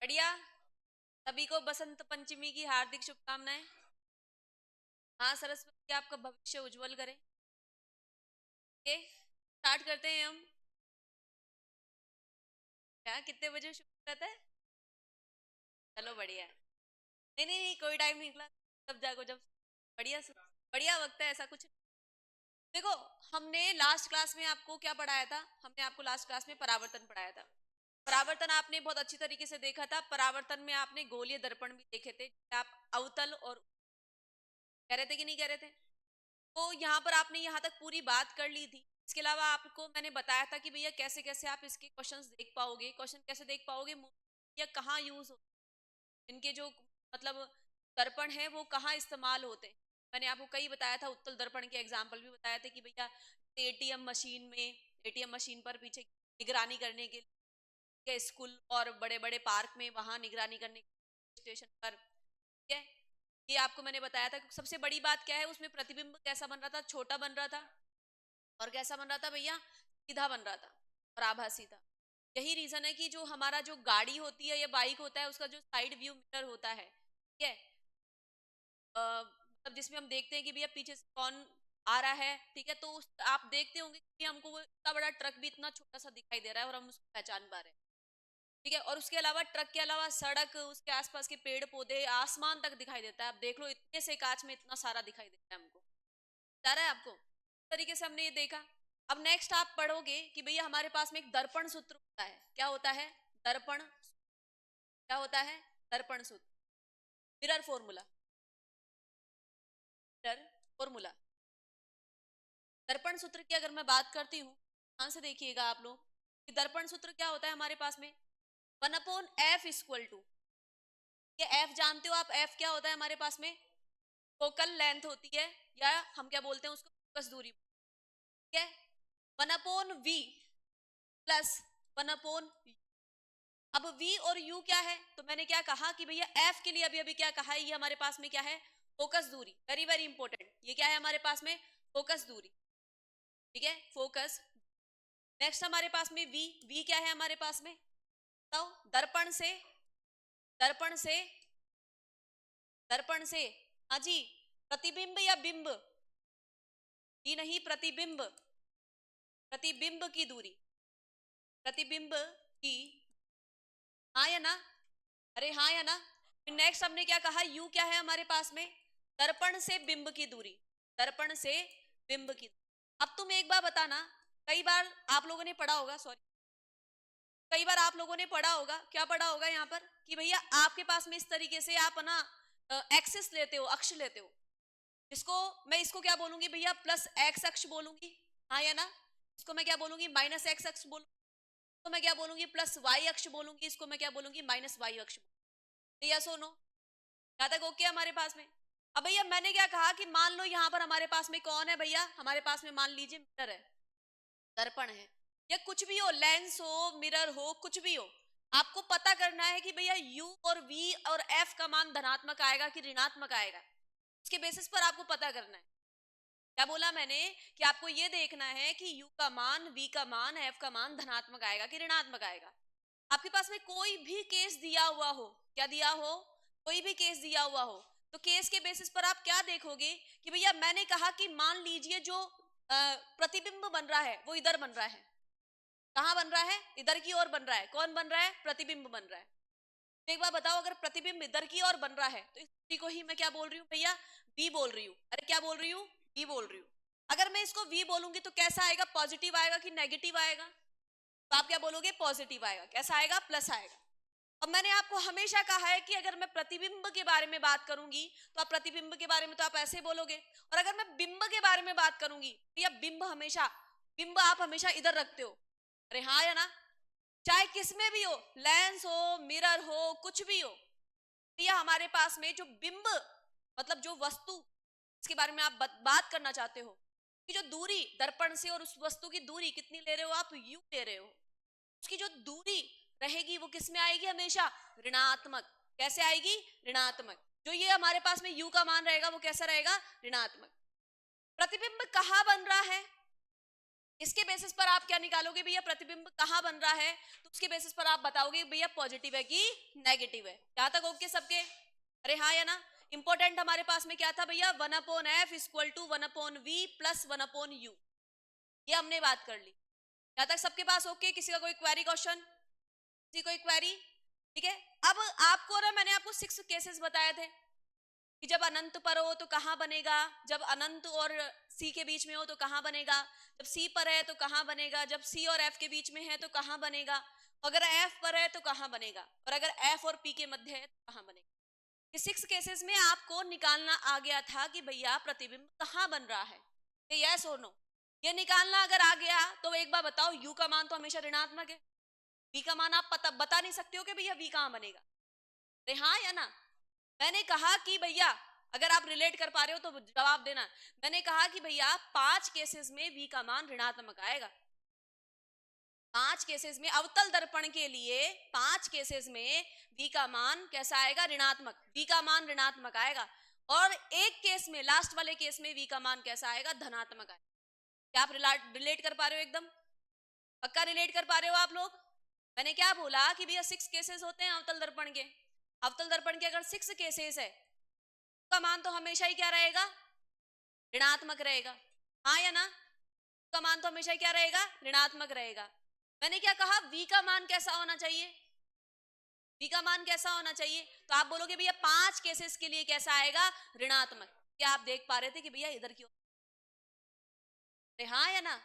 बढ़िया। सभी को बसंत पंचमी की हार्दिक शुभकामनाएं। हाँ सरस्वती आपका भविष्य उज्जवल करे। ओके, स्टार्ट करते हैं हम। क्या कितने बजे शुरू रहता है? चलो बढ़िया है। नहीं नहीं नहीं, कोई टाइम नहीं निकला। तब जागो जब। बढ़िया बढ़िया वक्त है, ऐसा कुछ नहीं। देखो, हमने लास्ट क्लास में आपको क्या पढ़ाया था? हमने आपको लास्ट क्लास में परावर्तन पढ़ाया था। परावर्तन आपने बहुत अच्छी तरीके से देखा था। परावर्तन में आपने गोलीय दर्पण भी देखे थे। आप अवतल और कह रहे थे कि नहीं कह रहे थे? तो यहाँ पर आपने यहाँ तक पूरी बात कर ली थी। इसके अलावा आपको मैंने बताया था कि भैया कैसे कैसे आप इसके क्वेश्चंस देख पाओगे। क्वेश्चन कैसे देख पाओगे? या कहाँ यूज हो, इनके जो मतलब दर्पण है वो कहाँ इस्तेमाल होते हैं। मैंने आपको कई बताया था, उत्तल दर्पण के एग्जाम्पल भी बताया थे कि भैया एटीएम मशीन में, एटीएम मशीन पर पीछे निगरानी करने के लिए, स्कूल और बड़े बड़े पार्क में वहां निगरानी करने के लिए, स्टेशन पर। ठीक है, ये आपको मैंने बताया था। सबसे बड़ी बात क्या है उसमें? प्रतिबिंब कैसा बन रहा था? छोटा बन रहा था। और कैसा बन रहा था भैया? सीधा बन रहा था और आभासी था। यही रीजन है कि जो हमारा जो गाड़ी होती है या बाइक होता है, उसका जो साइड व्यू मिरर होता है, ठीक है, मतलब जिसमें हम देखते हैं कि भैया पीछे से कौन आ रहा है, ठीक है, तो आप देखते होंगे कि हमको वो इतना बड़ा ट्रक भी इतना छोटा सा दिखाई दे रहा है और हम उसको पहचान पा रहे हैं। ठीक है, और उसके अलावा ट्रक के अलावा सड़क, उसके आसपास के पेड़ पौधे, आसमान तक दिखाई देता है। आप देख लो, इतने से कांच में इतना सारा दिखाई देता है हमको। जा रहा है आपको? इस तरीके से हमने ये देखा। अब नेक्स्ट आप पढ़ोगे कि भैया हमारे पास में एक दर्पण सूत्र होता है। क्या होता है? दर्पण। क्या होता है? दर्पण सूत्र, मिरर फॉर्मूला। मिरर फॉर्मूला, दर्पण सूत्र की अगर मैं बात करती हूँ, ध्यान से देखिएगा आप लोग कि दर्पण सूत्र क्या होता है हमारे पास में। 1/f इक्वल टू, ये एफ जानते हो आप? एफ क्या होता है हमारे पास में? फोकल लेंथ होती है, या हम क्या बोलते हैं उसको? फोकस दूरी। ठीक है, 1/v प्लस 1/u। अब v और u क्या है? तो मैंने क्या कहा कि भैया f के लिए अभी अभी क्या कहा है, ये हमारे पास में क्या है? फोकस दूरी। वेरी वेरी इंपॉर्टेंट, ये क्या है हमारे पास में? फोकस दूरी। ठीक है, फोकस। नेक्स्ट हमारे पास में v, v क्या है हमारे पास में? बताओ। दर्पण से, दर्पण से, दर्पण से, हाँ जी, प्रतिबिंब या बिंब? ये नहीं, प्रतिबिंब, प्रतिबिंब की दूरी, प्रतिबिंब की, हाँ या ना? अरे हाँ या ना? नेक्स्ट हमने क्या कहा? यू क्या है हमारे पास में? दर्पण से बिंब की दूरी, दर्पण से बिंब की। अब तुम एक बार बताना, कई बार आप लोगों ने पढ़ा होगा, सॉरी, कई बार आप लोगों ने पढ़ा होगा, क्या पढ़ा होगा यहाँ पर कि भैया आपके पास में इस तरीके से आप ना एक्सिस लेते हो, अक्ष लेते हो, जिसको मैं इसको क्या बोलूंगी भैया? प्लस एक्स अक्ष बोलूंगी, हाँ या ना? इसको मैं क्या बोलूंगी? माइनस एक्स अक्ष बोलूंगी। तो मैं क्या बोलूंगी? प्लस वाई अक्ष बोलूंगी। इसको मैं क्या बोलूंगी? माइनस वाई अक्ष। यस और नो? यहाँ तक ओके हमारे पास में? अब भैया मैंने क्या कहा कि मान लो यहाँ पर हमारे पास में कौन है भैया? हमारे पास में मान लीजिए मिरर है, दर्पण है, या कुछ भी हो, लेंस हो, मिरर हो, कुछ भी हो। आपको पता करना है कि भैया u और v और f का मान धनात्मक आएगा कि ऋणात्मक आएगा। उसके बेसिस पर आपको पता करना है। क्या बोला मैंने? कि आपको ये देखना है कि u का मान, v का मान, f का मान धनात्मक आएगा कि ऋणात्मक आएगा। आपके पास में कोई भी केस दिया हुआ हो, क्या दिया हो? कोई भी केस दिया हुआ हो, तो केस के बेसिस पर आप क्या देखोगे कि भैया मैंने कहा कि मान लीजिए जो प्रतिबिंब बन रहा है वो इधर बन रहा है। कहां बन रहा है? इधर की ओर बन रहा है। कौन बन रहा है? प्रतिबिंब बन रहा है। तो एक बार बताओ, अगर प्रतिबिंब इधर की ओर बन रहा है तो इसी को ही मैं क्या बोल रही हूँ भैया? v बोल रही हूँ। अरे क्या बोल रही हूँ? v बोल रही हूँ। अगर मैं इसको v बोलूंगी तो कैसा आएगा? पॉजिटिव आएगा कि नेगेटिव आएगा? तो आप क्या बोलोगे? पॉजिटिव आएगा। कैसा आएगा? प्लस आएगा। अब मैंने आपको हमेशा कहा है कि अगर मैं प्रतिबिंब के बारे में बात करूंगी तो आप प्रतिबिंब के बारे में तो आप ऐसे बोलोगे, और अगर मैं बिंब के बारे में बात करूंगी तो या बिंब हमेशा, बिंब आप हमेशा इधर रखते हो। अरे हाँ या ना? चाहे किसमें भी हो, लेंस हो, मिरर हो, कुछ भी हो, तो यह हमारे पास में जो बिंब, मतलब जो वस्तु इसके बारे में आप बात करना चाहते हो कि जो दूरी दर्पण से और उस वस्तु की दूरी कितनी ले रहे हो आप? यू ले रहे हो। उसकी जो दूरी रहेगी वो किस में आएगी? हमेशा ऋणात्मक। कैसे आएगी? ऋणात्मक। जो ये हमारे पास में u का मान रहेगा वो कैसा रहेगा? ऋणात्मक। प्रतिबिंब कहाँ बन रहा है? इसके बेसिस पर आप क्या निकालोगे भैया, प्रतिबिंब कहाँ बन रहा है, तो उसके बेसिस पर आप बताओगे भैया पॉजिटिव है कि नेगेटिव है। यहां तक ओके सबके? अरे हाँ या ना? इंपॉर्टेंट हमारे पास में क्या था भैया, 1/f equal to 1/v plus 1/u, ये हमने बात कर ली। यहां तक सबके पास ओके? किसी का कोई क्वेरी क्वेश्चन, किसी कोई क्वेरी? ठीक है, अब आपको ना मैंने आपको 6 केसेस बताए थे कि जब अनंत पर हो तो कहां बनेगा, जब अनंत और सी के बीच में हो तो कहां बनेगा, जब सी पर है तो कहां बनेगा, जब सी और एफ के बीच में है तो कहां बनेगा, अगर एफ पर है तो कहां बनेगा, और अगर एफ और पी के मध्य है तो कहां बनेगा। ये 6 केसेस में आपको निकालना आ गया था कि भैया प्रतिबिंब कहां बन रहा है, यस और नो। ये निकालना अगर आ गया तो एक बार बताओ, यू का मान तो हमेशा ऋणात्मक है, वी का मान आप बता नहीं सकते हो कि भैया वी कहां बनेगा। अरे हाँ या ना? मैंने कहा कि भैया अगर आप रिलेट कर पा रहे हो तो जवाब देना। मैंने कहा कि भैया 5 केसेस में वी का मान ऋणात्मक आएगा। 5 केसेस में अवतल दर्पण के लिए 5 केसेस में वी का मान कैसा आएगा, ऋणात्मक, वी का मान ऋणात्मक आएगा। और एक केस में, लास्ट वाले केस में वी का मान कैसा आएगा, धनात्मक आएगा। क्या आप रिलेट कर पा रहे हो? एकदम पक्का रिलेट कर पा रहे हो आप लोग? मैंने क्या बोला कि भैया 6 केसेस होते हैं अवतल दर्पण के। अवतल दर्पण के अगर 6 केसेस है का मान तो हमेशा ही क्या रहेगा, ऋणात्मक रहेगा। हाँ या ना? का मान तो हमेशा ही क्या रहेगा, ऋणात्मक रहेगा। मैंने क्या कहा, v का मान कैसा होना चाहिए, v का मान कैसा होना चाहिए, तो आप बोलोगे भैया 5 केसेस के लिए कैसा आएगा, ऋणात्मक। क्या आप देख पा रहे थे कि भैया इधर क्यों? हाँ या ना?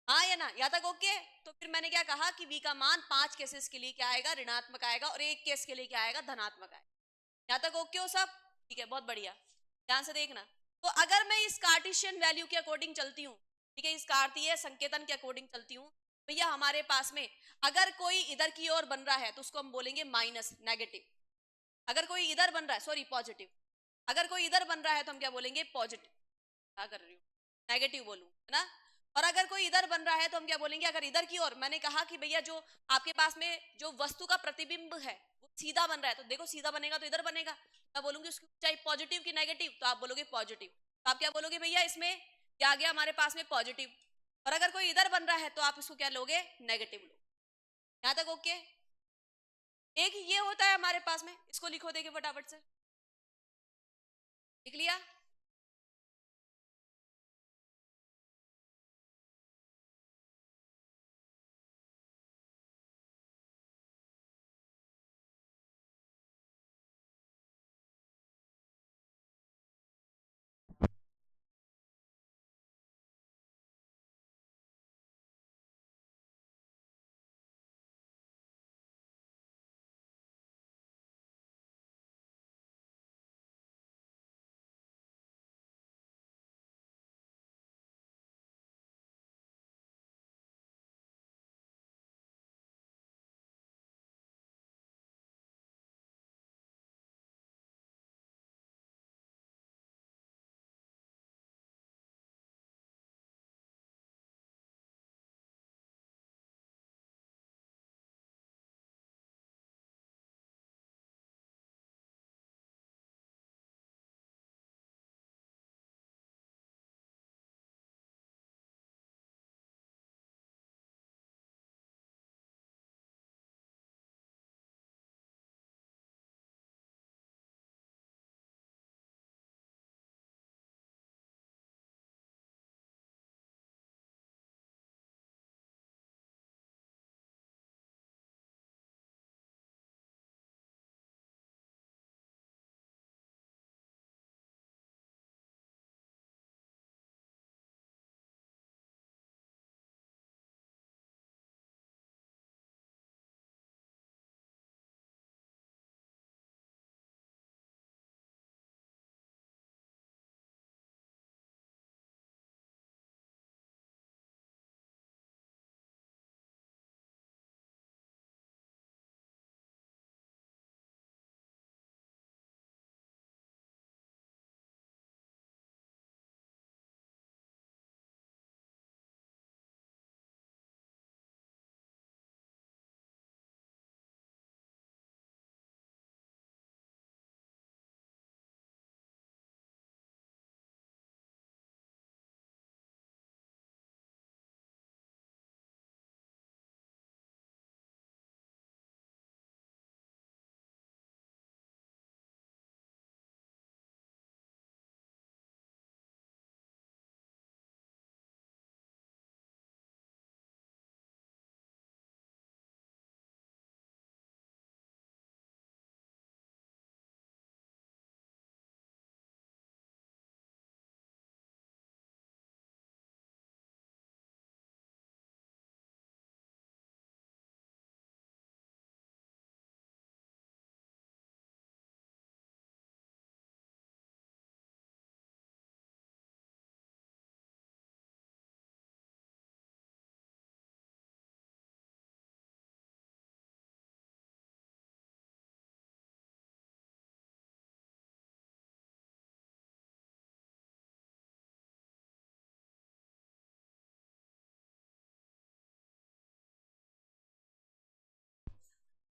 हाँ या ना? यहाँ तक ओके? तो फिर मैंने क्या कहा कि v का मान 5 केसेस के लिए क्या आएगा, ऋणात्मक आएगा, और एक केस के लिए क्या आएगा, धनात्मक आएगा। यहाँ तक ओके हो सब? ठीक है, बहुत बढ़िया, ध्यान से देखना। तो अगर मैं इस कार्टेशियन वैल्यू के अकॉर्डिंग चलती हूँ, ठीक है, इस कार्तीय संकेतन के अकॉर्डिंग चलती हूँ, भैया हमारे पास में अगर कोई इधर की ओर बन रहा है तो उसको हम बोलेंगे माइनस, नेगेटिव। अगर कोई इधर बन रहा है, सॉरी पॉजिटिव, अगर कोई इधर बन रहा है तो हम क्या बोलेंगे, पॉजिटिव। क्या कर रही हूँ, नेगेटिव बोलूं, है ना? और अगर कोई इधर बन रहा है तो हम क्या बोलेंगे, अगर इधर की ओर, मैंने कहा कि भैया जो आपके पास में जो वस्तु का प्रतिबिंब है वो सीधा बन रहा है, तो देखो सीधा बनेगा तो इधर बनेगा, मैं बोलूंगी उसकी ऊंचाई पॉजिटिव की नेगेटिव, तो आप बोलोगे पॉजिटिव। तो आप क्या बोलोगे भैया, इसमें क्या आ गया हमारे पास में, पॉजिटिव। और अगर कोई इधर बन रहा है तो आप इसको क्या लोगे, नेगेटिव लोगे। यहां तक ओके? एक ये होता है हमारे पास में, इसको लिखो देखे फटाफट से, लिख लिया?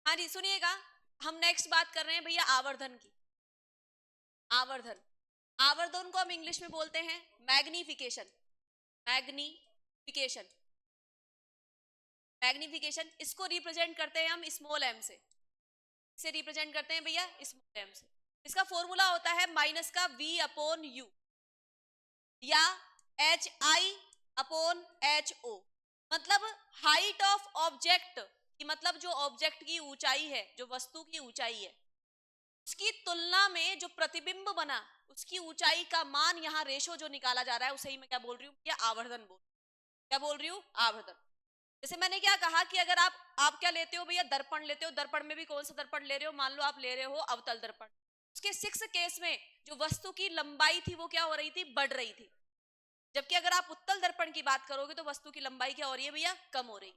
हाँ जी सुनिएगा, हम नेक्स्ट बात कर रहे हैं भैया आवर्धन की। आवर्धन, आवर्धन को हम इंग्लिश में बोलते हैं मैग्निफिकेशन। मैग्निफिकेशन, मैग्निफिकेशन इसको रिप्रेजेंट करते हैं हम स्मॉल एम से। इसे रिप्रेजेंट करते हैं भैया स्मॉल एम से। इसका फॉर्मूला होता है माइनस का v अपॉन यू या H I upon H O. मतलब हाइट ऑफ ऑब्जेक्ट की, मतलब जो ऑब्जेक्ट की ऊंचाई है, जो वस्तु की ऊंचाई है, उसकी तुलना में जो प्रतिबिंब बना उसकी ऊंचाई का मान, यहाँ रेशो जो निकाला जा रहा है उसे ही मैं क्या बोल रही हूँ, ये आवर्धन बोल, क्या बोल रही हूँ, आवर्धन। जैसे मैंने क्या कहा कि अगर आप क्या लेते हो भैया, दर्पण लेते हो। दर्पण में भी कौन सा दर्पण ले रहे हो, मान लो आप ले रहे हो अवतल दर्पण। उसके 6 केस में जो वस्तु की लंबाई थी वो क्या हो रही थी, बढ़ रही थी। जबकि अगर आप उत्तल दर्पण की बात करोगे तो वस्तु की लंबाई क्या हो रही है भैया, कम हो रही है।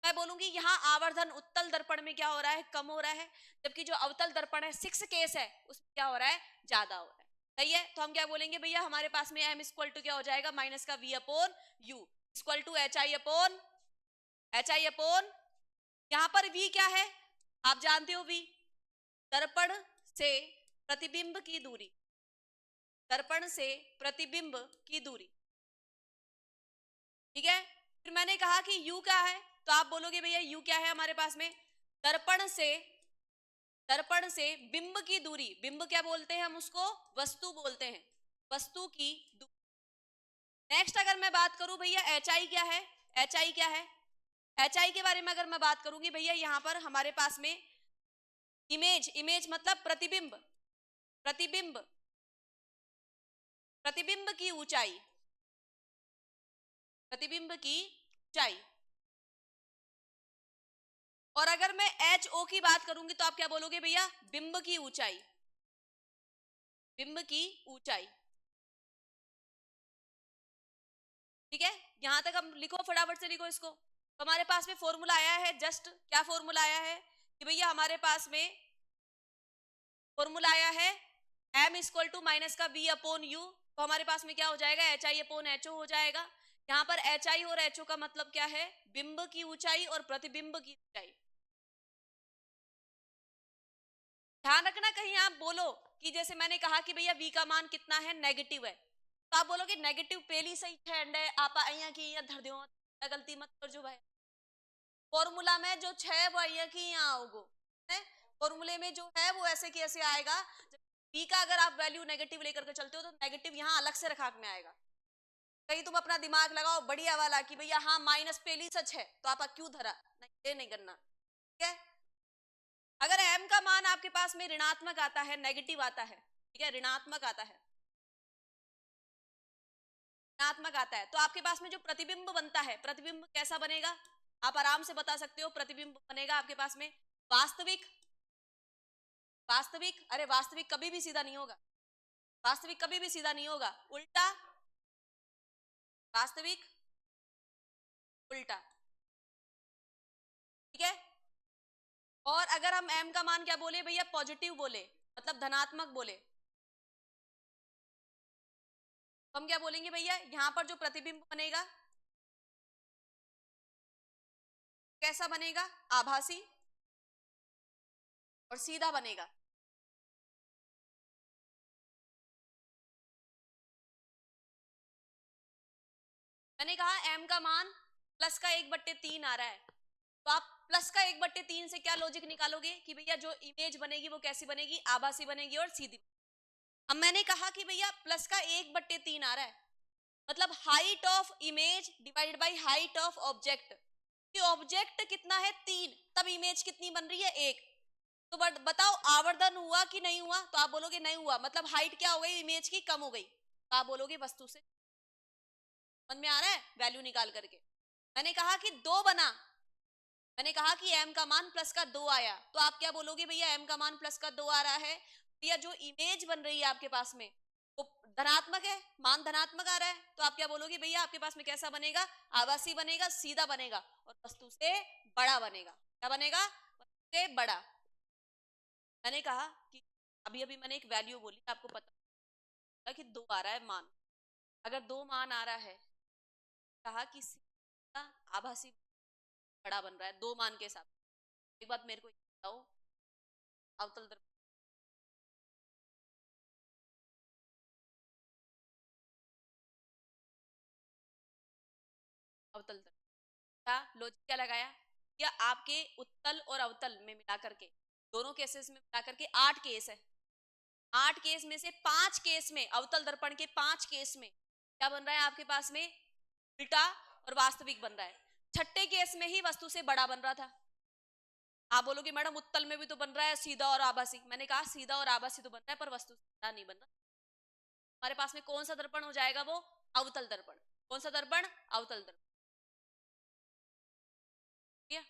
मैं बोलूंगी यहाँ आवर्धन उत्तल दर्पण में क्या हो रहा है, कम हो रहा है। जबकि जो अवतल दर्पण है 6 केस है उसमें क्या हो रहा है, ज्यादा हो रहा है। सही है, तो हम क्या बोलेंगे भैया, हमारे पास में m इक्वल टू क्या हो जाएगा, माइनस का v upon you equal to H I upon, यहां पर v क्या है, आप जानते हो v, दर्पण से प्रतिबिंब की दूरी। दर्पण से प्रतिबिंब की दूरी, ठीक है। फिर मैंने कहा कि u क्या है, तो आप बोलोगे भैया u क्या है हमारे पास में, दर्पण से बिंब की दूरी। बिंब क्या बोलते हैं हम उसको, वस्तु बोलते हैं, वस्तु की दूरी। नेक्स्ट अगर मैं बात करूं भैया एच आई क्या है, एच आई क्या है, एच आई के बारे में अगर मैं बात करूंगी भैया, यहां पर हमारे पास में इमेज मतलब प्रतिबिंब, प्रतिबिंब, प्रतिबिंब की ऊंचाई, प्रतिबिंब की ऊंचाई। और अगर मैं एच ओ की बात करूंगी तो आप क्या बोलोगे भैया, बिंब की ऊंचाई, बिंब की ऊंचाई, ठीक है। यहां तक हम लिखो, फटाफट से लिखो इसको। तो हमारे पास में फॉर्मूला आया है, जस्ट क्या फॉर्मूला आया है कि भैया हमारे पास में फॉर्मूला आया है m इक्वल टू माइनस का v अपॉन यू। तो हमारे पास में क्या हो जाएगा, H I upon H O हो जाएगा। यहाँ पर एच आई और एच ओ का मतलब क्या है, बिंब की ऊंचाई और प्रतिबिंब की ऊंचाई। ध्यान रखना कहीं आप बोलो कि जैसे मैंने कहा कि भैया v का मान कितना है, नेगेटिव है, तो आप बोलोगे नेगेटिव पहली सही है, आप અહીંયા की અહીંયા धर दो, गलती मत कर जो भाई। फॉर्मूला में जो 6 वो અહીંયા की यहाँ आओगो, फॉर्मूले में जो है वो ऐसे की ऐसे आएगा। v का अगर आप वैल्यू नेगेटिव लेकर के चलते हो तो नेगेटिव यहाँ अलग से रखा में आएगा। कहीं तुम अपना दिमाग लगाओ बढ़िया वाला कि भैया हाँ माइनस पहली सच है तो आप क्यों धरा, नहीं ये नहीं करना, ठीक है। अगर m का मान आपके पास में ऋणात्मक आता है, नेगेटिव आता है, ठीक है, ऋणात्मक आता है, ऋणात्मक आता है, तो आपके पास में जो प्रतिबिंब बनता है, प्रतिबिंब कैसा बनेगा, आप आराम से बता सकते हो। प्रतिबिंब बनेगा आपके पास में वास्तविक, वास्तविक, अरे वास्तविक कभी भी सीधा नहीं होगा, वास्तविक कभी भी सीधा नहीं होगा, उल्टा, वास्तविक उल्टा, ठीक है। और अगर हम m का मान क्या बोले भैया, पॉजिटिव बोले, मतलब धनात्मक बोले, तो हम क्या बोलेंगे भैया, यहां पर जो प्रतिबिंब बनेगा कैसा बनेगा, आभासी और सीधा बनेगा। मैंने कहा m का मान प्लस का 1/3 आ रहा है, तो आप प्लस का 1/3 से क्या लॉजिक निकालोगे कि भैया जो इमेज बनेगी वो कैसी बनेगी, आभासी बनेगी और सीधी। अब मैंने कहा कि भैया प्लस का 1/3 आ रहा है, मतलब height of image divided by height of object. कि ऑब्जेक्ट कितना है 3, तब इमेज कितनी बन रही है 1। तो बताओ आवर्धन हुआ कि नहीं हुआ, तो आप बोलोगे नहीं हुआ, मतलब हाइट क्या हो गई इमेज की, कम हो गई, तो आप बोलोगे वस्तु से। समझ में आ रहा है, वैल्यू निकाल करके। मैंने कहा कि 2 बना, मैंने कहा कि m का मान प्लस का 2 आया, तो आप क्या बोलोगे भैया m का मान प्लस का 2 आ रहा है, भैया जो इमेज बन रही है आपके पास में वो धनात्मक है, मान धनात्मक आ रहा है, तो आप क्या बोलोगे भैया आपके पास में कैसा बनेगा, आभासी बनेगा, सीधा बनेगा और वस्तु से बड़ा बनेगा। क्या बनेगा, वस्तु से बड़ा। मैंने कहा कि अभी अभी मैंने एक वैल्यू बोली, आपको पता कि 2 आ रहा है मान, अगर 2 मान आ रहा है, कहा कि सीधा आभासी बड़ा बन रहा है 2 मान के साथ। एक बात मेरे को बताओ, अवतल दर्पण। अवतल दर्पण का लॉजिक क्या लगाया? या आपके उत्तल और अवतल में मिला करके, दोनों केसेस में मिला करके 8 केस है। 8 केस में से 5 केस में, अवतल दर्पण के 5 केस में क्या बन रहा है आपके पास में? उल्टा और वास्तविक बन रहा है। छठे केस में ही वस्तु से बड़ा बन रहा था। आप बोलोगे मैडम उत्तल में भी तो बन रहा है सीधा और आभासी। मैंने कहा सीधा और आभासी तो बन रहा है, पर वस्तु से बड़ा नहीं बन रहा। हमारे पास में कौन सा दर्पण हो जाएगा? वो अवतल दर्पण। कौन सा दर्पण? अवतल दर्पण। ठीक है?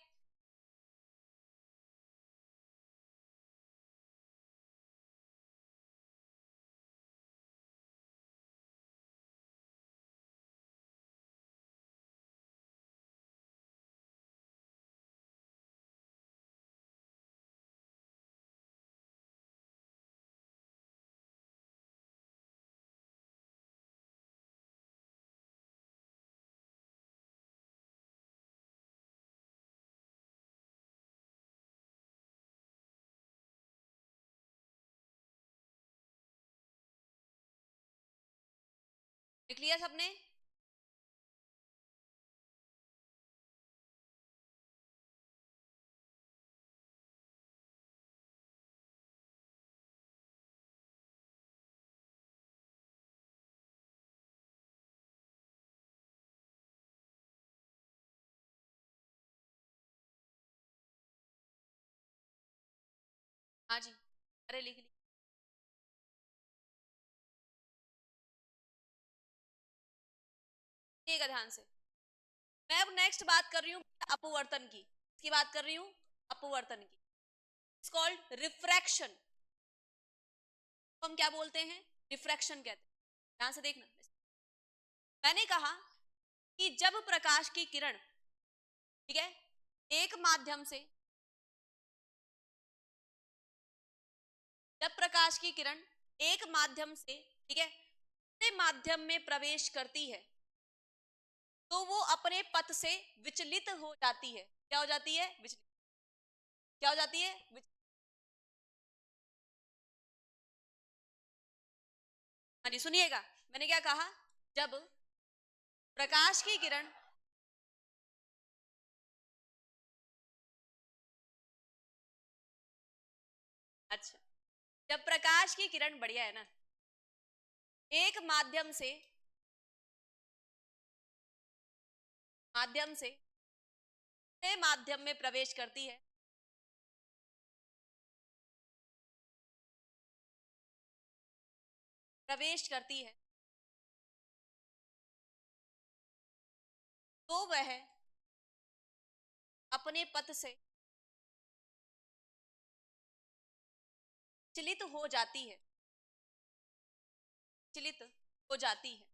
लिख लिया सबने? हाँ जी, अरे लिख ली। ठीक है, ध्यान से। मैं अब नेक्स्ट बात कर रही हूँ अपवर्तन की। इसकी बात कर रही हूँ अपवर्तन की। It's called refraction. हम क्या बोलते हैं? रिफ्रैक्शन कहते हैं। ध्यान से देखना। मैंने कहा कि जब प्रकाश की किरण, ठीक है, एक माध्यम से, जब प्रकाश की किरण एक माध्यम से, ठीक है, दूसरे माध्यम में प्रवेश करती है, तो वो अपने पथ से विचलित हो जाती है। क्या हो जाती है? विचलित। क्या हो जाती है? हाँ जी, सुनिएगा। मैंने क्या कहा? जब प्रकाश की किरण, अच्छा, जब प्रकाश की किरण, बढ़िया है ना, एक माध्यम से दूसरे माध्यम में प्रवेश करती है, प्रवेश करती है, तो वह अपने पथ से विचलित हो जाती है। विचलित हो जाती है।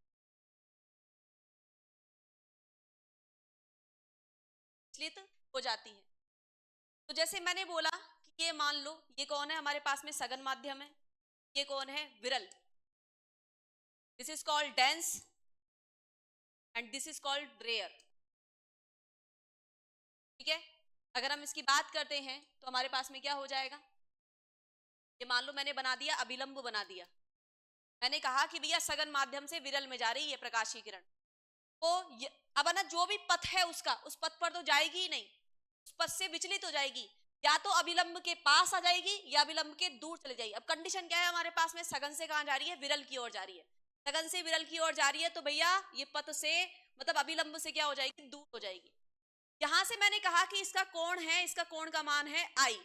विचलित हो जाती है। तो जैसे मैंने बोला कि ये मान लो, ये कौन है हमारे पास में? सघन माध्यम है। ये कौन है? विरल। This is called dense and this is called rare. ठीक है? अगर हम इसकी बात करते हैं तो हमारे पास में क्या हो जाएगा? ये मान लो मैंने बना दिया, अभिलंब बना दिया। मैंने कहा कि भैया सघन माध्यम से विरल में जा रही है प्रकाश की किरण। तो अब ना, जो भी पथ है उसका, उस पथ पर तो जाएगी ही नहीं, उस पथ से विचलित हो जाएगी। या तो अभिलंब के पास आ जाएगी या अभिलंब के दूर चले जाएगी। अब कंडीशन क्या है हमारे पास में? सघन से कहां जा रही है? विरल की ओर जा रही है। सघन से विरल की ओर जा रही है, तो भैया ये पथ से, मतलब अभिलंब से क्या हो जाएगी? दूर हो जाएगी। यहां से मैंने कहा कि इसका कोण है, इसका कोण का मान है आई।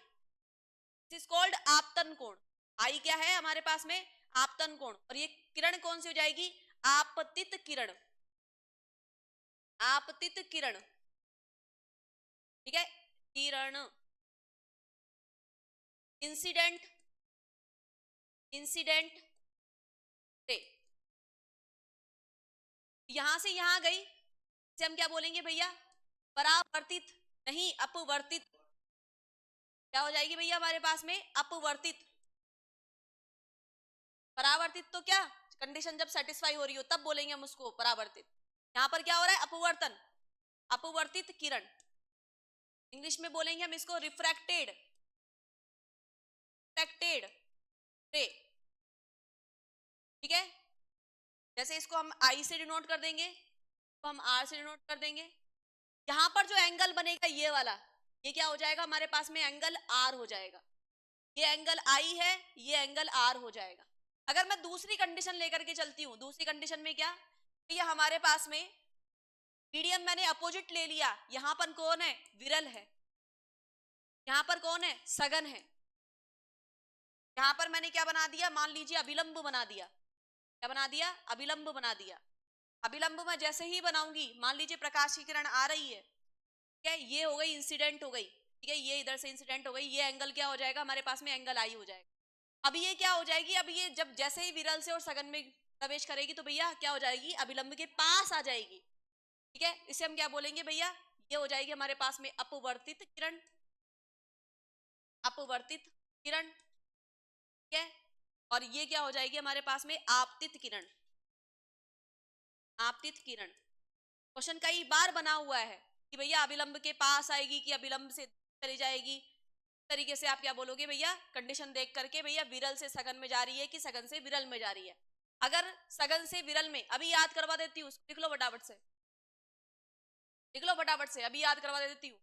दिस इज कॉल्ड आपतन कोण। आई क्या है हमारे पास में? आपतन कोण। और ये किरण कौन सी हो जाएगी? आपतित किरण। आपतित किरण। ठीक है? किरण, इंसिडेंट, इंसिडेंट रे। यहां से यहां गई, से हम क्या बोलेंगे भैया? परावर्तित, नहीं अपवर्तित। क्या हो जाएगी भैया हमारे पास में? अपवर्तित। परावर्तित तो क्या, कंडीशन जब सेटिस्फाई हो रही हो तब बोलेंगे हम उसको परावर्तित। यहां पर क्या हो रहा है? अपवर्तन। अपवर्तित किरण। इंग्लिश में बोलेंगे हम इसको रिफ्रैक्टेड। एक्सपेक्टेड रे, ठीक है। जैसे इसको हम आई से डिनोट कर देंगे, तो हम आर से डिनोट कर देंगे। यहां पर जो एंगल बनेगा ये वाला, ये क्या हो जाएगा हमारे पास में, एंगल आर हो जाएगा। ये एंगल आई है, ये एंगल आर हो जाएगा। अगर मैं दूसरी कंडीशन लेकर के चलती हूं, दूसरी कंडीशन में क्या, ये हमारे पास में मीडियम मैंने अपोजिट ले लिया, यहां पर कौन है, विरल है, यहां पर कौन है, सघन है। यहां पर मैंने क्या बना दिया, मान लीजिए अभिलंब बना दिया। क्या बना दिया, अभिलंब बना दिया। अभिलंब में जैसे ही बनाऊंगी, मान लीजिए प्रकाश की किरण आ रही है, ठीक है, ये हो गई इंसिडेंट हो गई, ठीक है, ये इधर से इंसिडेंट हो गई, ये एंगल क्या हो जाएगा हमारे पास में, एंगल आई हो जाएगा। अब ये क्या हो जाएगी, अब ये जब जैसे ही विरल से और सघन में प्रवेश करेगी तो भैया क्या हो जाएगी, अभिलंब के पास आ जाएगी, ठीक है। इसे हम क्या बोलेंगे भैया, ये हो जाएगी हमारे पास में अपवर्तित किरण, अपवर्तित किरण, ठीक है। और ये क्या हो जाएगी हमारे पास में, आपतित किरण, आपतित किरण। क्वेश्चन कई बार बना हुआ है कि भैया अभिलंब के पास आएगी कि अभिलंब से चली जाएगी। तरीके से आप क्या बोलोगे भैया, कंडीशन देख करके, भैया विरल से सघन में जा रही है कि सघन से विरल में जा रही है। अगर सघन से विरल में, अभी याद करवा देती हूँ, लिख लो फटाफट से, लिख लो फटाफट से, अभी याद करवा देती हूँ।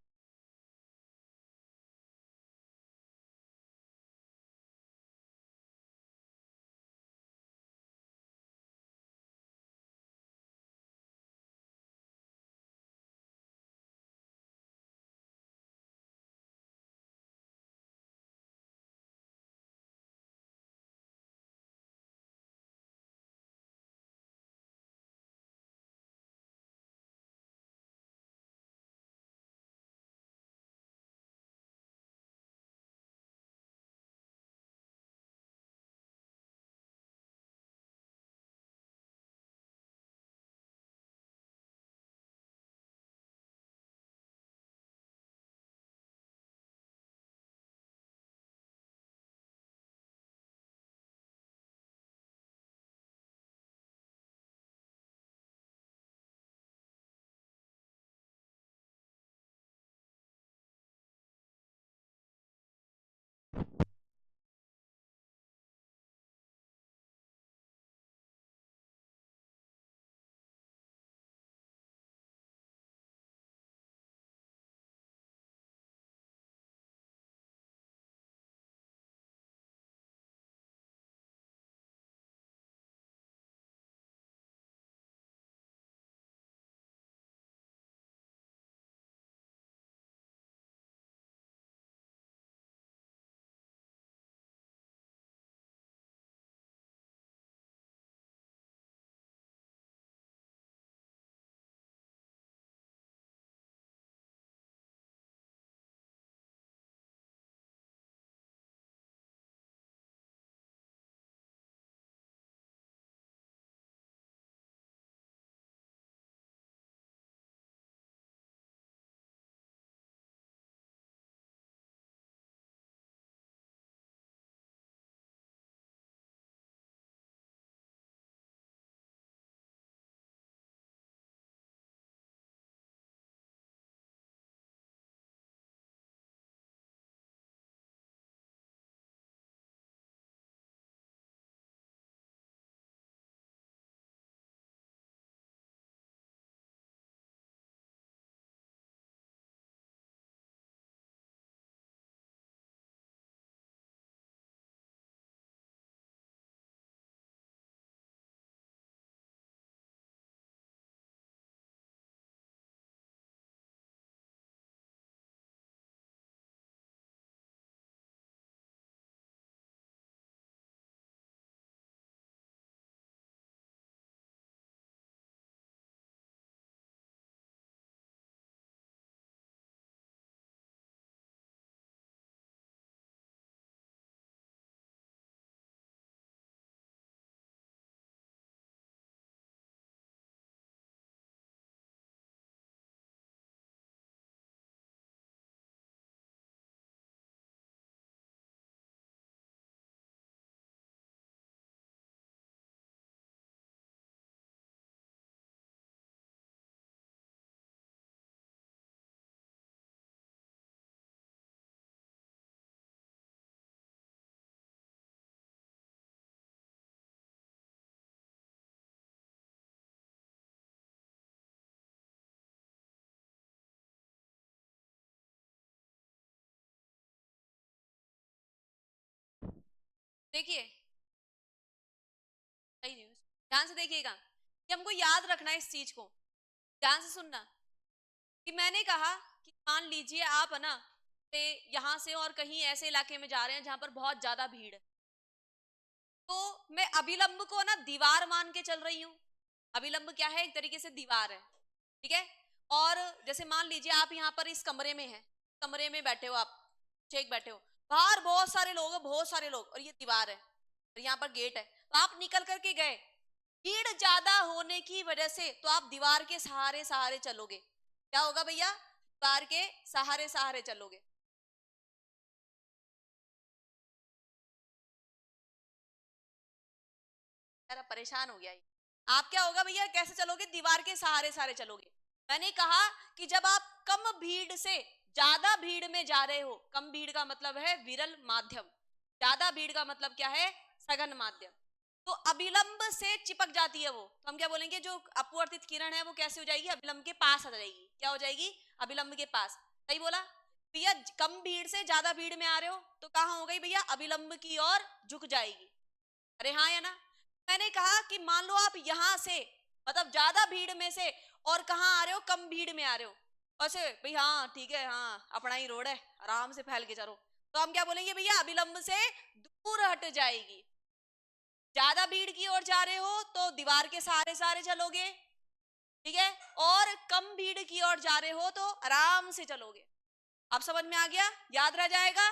देखिए सही न्यूज, ध्यान से देखिएगा कि हमको याद रखना है इस चीज को, ध्यान से सुनना कि मैंने कहा कि मान लीजिए आप है ना से यहाँ से और कहीं ऐसे इलाके में जा रहे हैं जहां पर बहुत ज्यादा भीड़ है, तो मैं अभिलंब को ना दीवार मान के चल रही हूँ। अभिलंब क्या है? एक तरीके से दीवार है, ठीक है। और जैसे मान लीजिए आप यहाँ पर इस कमरे में हैं, कमरे में बैठे हो आप, ठीक बैठे हो, बाहर बहुत सारे लोग हैं, बहुत सारे लोग, और ये दीवार है और यहाँ पर गेट है, तो आप निकल करके गए, भीड़ ज्यादा होने की वजह से तो आप दीवार के सहारे सहारे चलोगे। क्या होगा भैया? दीवार के सहारे सहारे चलोगे। यार परेशान हो गया ये। आप क्या होगा भैया, कैसे चलोगे? दीवार के सहारे सहारे चलोगे। मैंने कहा कि जब आप कम भीड़ से ज्यादा भीड़ में जा रहे हो, कम भीड़ का मतलब है विरल माध्यम, ज्यादा भीड़ का मतलब क्या है? सघन माध्यम। तो अभिलंब से चिपक जाती है वो, तो हम क्या बोलेंगे? जो अपवर्तित किरण है वो कैसे हो जाएगी? अभिलंब के पास आ जाएगी। क्या हो जाएगी? अभिलंब के पास। सही बोला भैया। कम भीड़ से ज्यादा भीड़ में आ रहे हो तो कहां हो गई भैया? अभिलंब की ओर झुक जाएगी। अरे हाँ या ना? मैंने कहा कि मान लो आप यहां से, मतलब ज्यादा भीड़ में से, और कहां आ रहे हो? कम भीड़ में आ रहे हो ऐसे भाई, हाँ ठीक है, हाँ अपना ही रोड है, आराम से फैल के चलो, तो हम क्या बोलेंगे भैया? अभिलंब से दूर हट जाएगी। ज्यादा भीड़ की ओर जा रहे हो तो दीवार के सहारे सहारे चलोगे, ठीक है, और कम भीड़ की ओर जा रहे हो तो आराम से चलोगे। अब समझ में आ गया? याद रह जाएगा?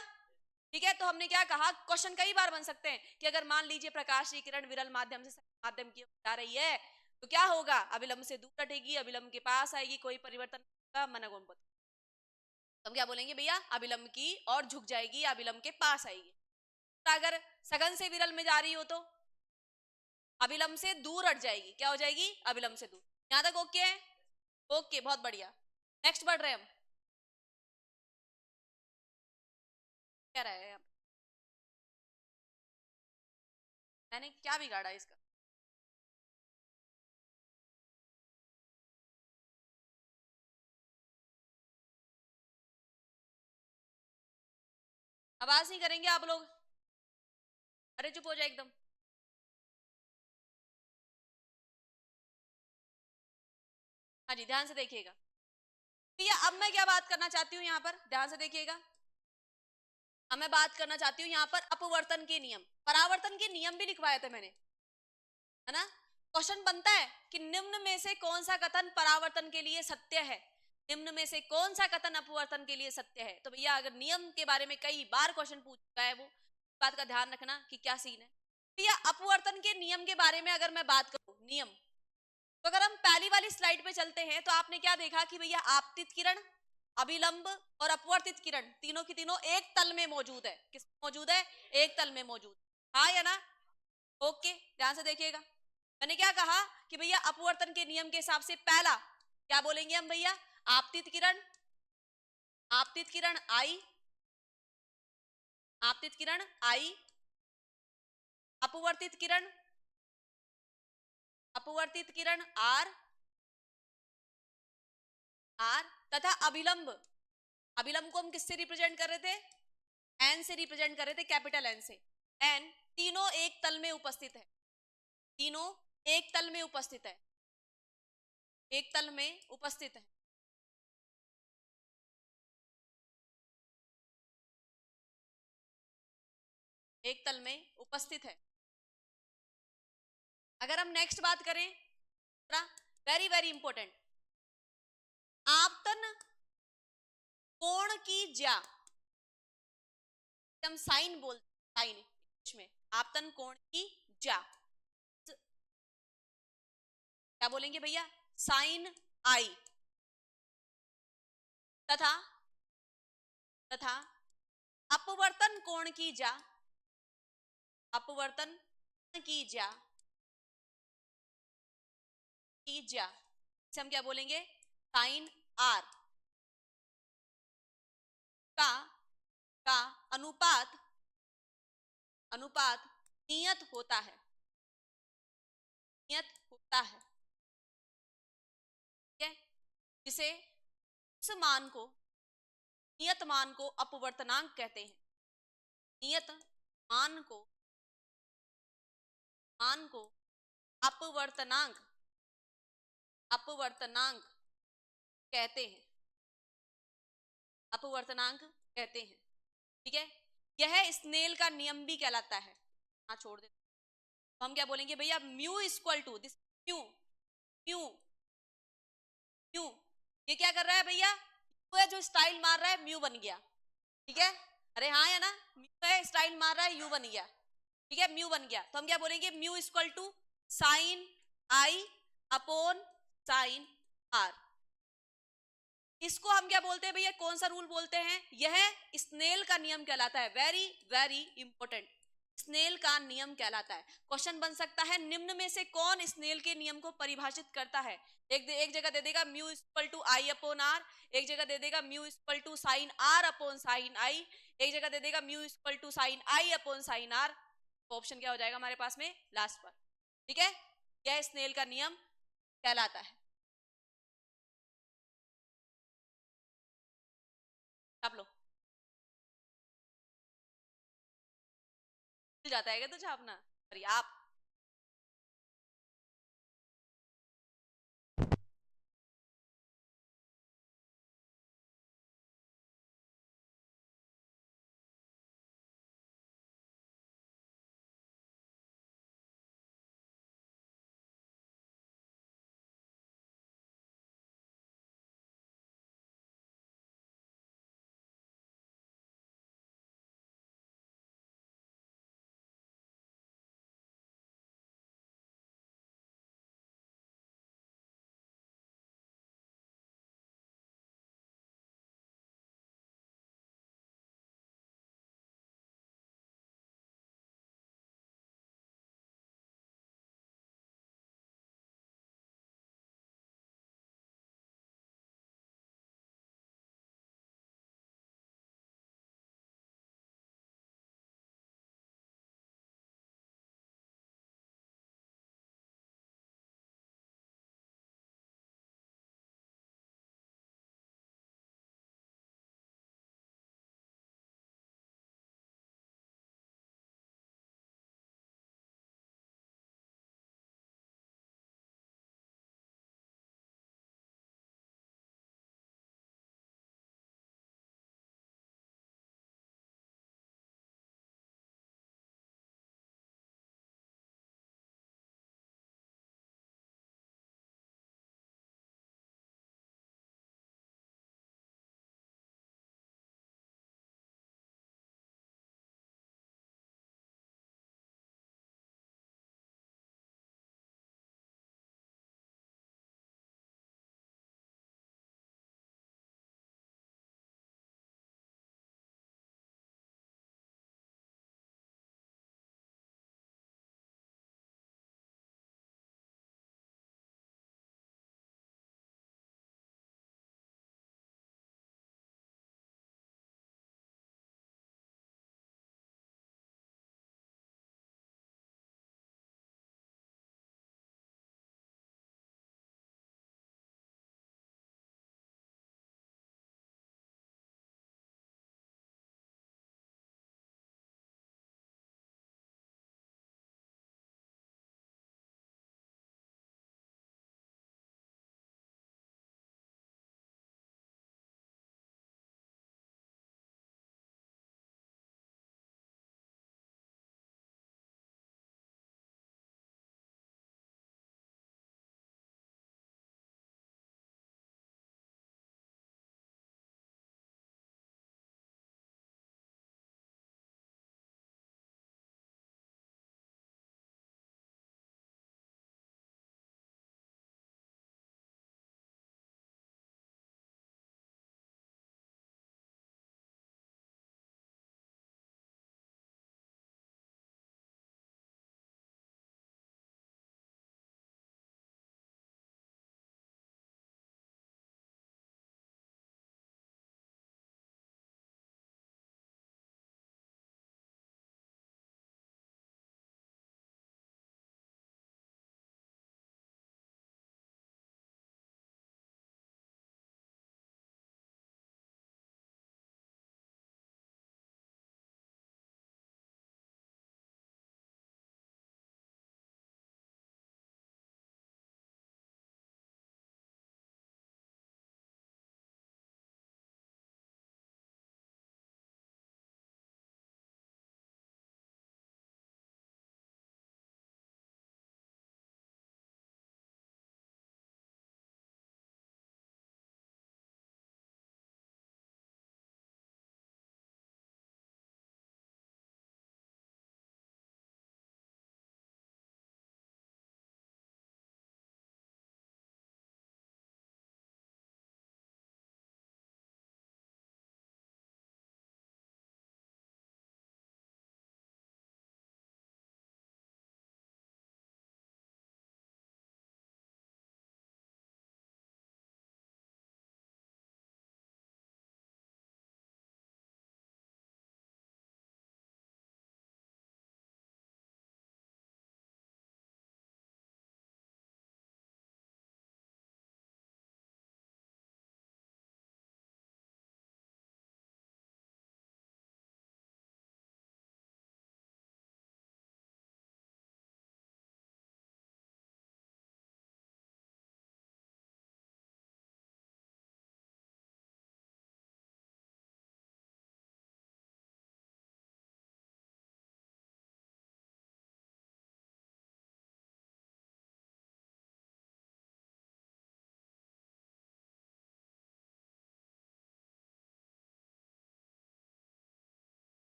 ठीक है। तो हमने क्या कहा? क्वेश्चन कई बार बन सकते हैं कि अगर मान लीजिए प्रकाश की किरण विरल माध्यम से माध्यम की ओर जा रही है तो क्या होगा? अभिलंब से दूर हटेगी, अभिलंब के पास आएगी, कोई परिवर्तन होगा मनगुंपत। तो हम क्या बोलेंगे भैया? अभिलंब की और झुक जाएगी, अभिलंब के पास आएगी। तो अगर सघन से विरल में जा रही हो तो अभिलंब से दूर हट जाएगी। क्या हो जाएगी? अभिलंब से दूर। यहां तक ओके है? ओके, बहुत बढ़िया। नेक्स्ट बढ़ रहे हैं हम। क्या रहा है? मैंने क्या बिगाड़ा इसका? आवाज नहीं करेंगे आप लोग? अरे चुप हो जाए एकदम। हाँ जी, ध्यान से देखिएगा भैया। अब मैं क्या बात करना चाहती हूँ यहाँ पर, ध्यान से देखिएगा। अब मैं बात करना चाहती हूँ यहाँ पर अपवर्तन के नियम, परावर्तन के नियम भी लिखवाए थे मैंने, है ना। क्वेश्चन बनता है कि निम्न में से कौन सा कथन परावर्तन के लिए सत्य है, निम्न में से कौन सा कथन अपवर्तन के लिए सत्य है। तो भैया अगर नियम के बारे में कई बार क्वेश्चन पूछ चुका है, वो बात का ध्यान रखना कि क्या सीन है। भैया अपवर्तन के नियम के बारे में अगर मैं बात करूं, नियम, तो अगर हम पहली वाली स्लाइड पे चलते हैं तो आपने क्या देखा कि भैया आपतित किरण, अभिलंब और अपवर्तित किरण तीनों की तीनों एक तल में मौजूद है। किस मौजूद है? एक तल में मौजूद। हाँ या ना? ओके, ध्यान से देखिएगा। मैंने क्या कहा कि भैया अपवर्तन के नियम के हिसाब से पहला क्या बोलेंगे हम भैया? आपतित किरण, आपतित किरण आई, आपतित किरण आई, अपवर्तित किरण, अपवर्तित किरण आर, आर, तथा अभिलंब, अभिलंब को हम किससे रिप्रेजेंट कर रहे थे? एन से रिप्रेजेंट कर रहे थे, कैपिटल एन से। एन तीनों एक तल में उपस्थित है, तीनों एक तल में उपस्थित है, एक तल में उपस्थित है। एक तल में उपस्थित है। अगर हम नेक्स्ट बात करें, वेरी वेरी इंपॉर्टेंट, आपतन कोण की ज्या, हम साइन बोलते, साइन इंग्लिश में आपतन कोण की ज्या, क्या बोलेंगे भैया? साइन आई, तथा तथा अपवर्तन कोण की ज्या, अपवर्तन की ज्या, की ज्या से हम क्या बोलेंगे? साइन आर का का अनुपात, अनुपात नियत होता है, नियत होता है, ठीक है। जिसे उस मान को, नियत मान को अपवर्तनांक कहते हैं, नियत मान को मान को अपवर्तनांक अपवर्तनांक कहते हैं, अपवर्तनांक कहते हैं। ठीक है, यह स्नेल का नियम भी कहलाता है। हाँ छोड़ दे, तो हम क्या बोलेंगे भैया, mu equal to this, mu mu mu, ये क्या कर रहा है भैया, म्यू है जो स्टाइल मार रहा है, म्यू बन गया। ठीक है, अरे हाँ या ना, म्यू है स्टाइल मार रहा है, यू बन गया। ठीक है, म्यू बन गया, तो हम क्या बोलेंगे, mu equal to sine I upon sine R. इसको हम क्या बोलते हैं भैया, कौन सा रूल बोलते हैं, यह स्नेल का नियम कहलाता है। वेरी वेरी इंपॉर्टेंट, स्नेल का नियम कहलाता है। क्वेश्चन बन सकता है, निम्न में से कौन स्नेल के नियम को परिभाषित करता है। एक जगह दे देगा mu equal to I upon R, एक जगह दे देगा mu equal to sine R upon sine I, एक जगह दे देगा mu equal to sine I upon sine R. तो ऑप्शन क्या हो जाएगा हमारे पास में लास्ट पर। ठीक है, यह स्नेल का नियम कहलाता है। आप लोग मिल जाता है क्या तो छापना, अरे आप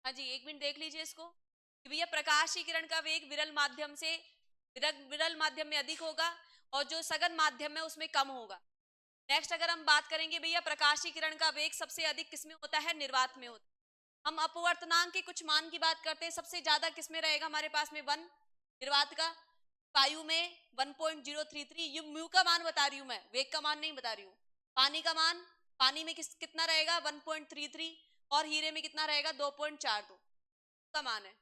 हाँ जी, एक मिनट देख लीजिए इसको कि भैया प्रकाशीकरण का वेग विरल माध्यम से विरल माध्यम में अधिक होगा और जो सघन माध्यम है उसमें कम होगा। नेक्स्ट अगर हम बात करेंगे भैया प्रकाशीकरण का वेग सबसे अधिक किसमें होता है, निर्वात में होता है। हम अपवर्तनांक के कुछ मान की बात करते हैं, सबसे ज्यादा किसमें रहेगा हमारे पास में 1, निर्वात का। वायु में 1.033, ये म्यू का मान बता रही हूं मैं, वेग का मान नहीं बता रही हूँ। पानी का मान, पानी में कितना रहेगा 1.33 और हीरे में कितना रहेगा 2.42 का मान है।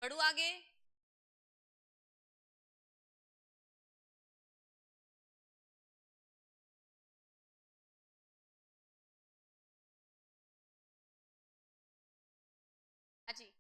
बढ़ू आगे। हाँ जी,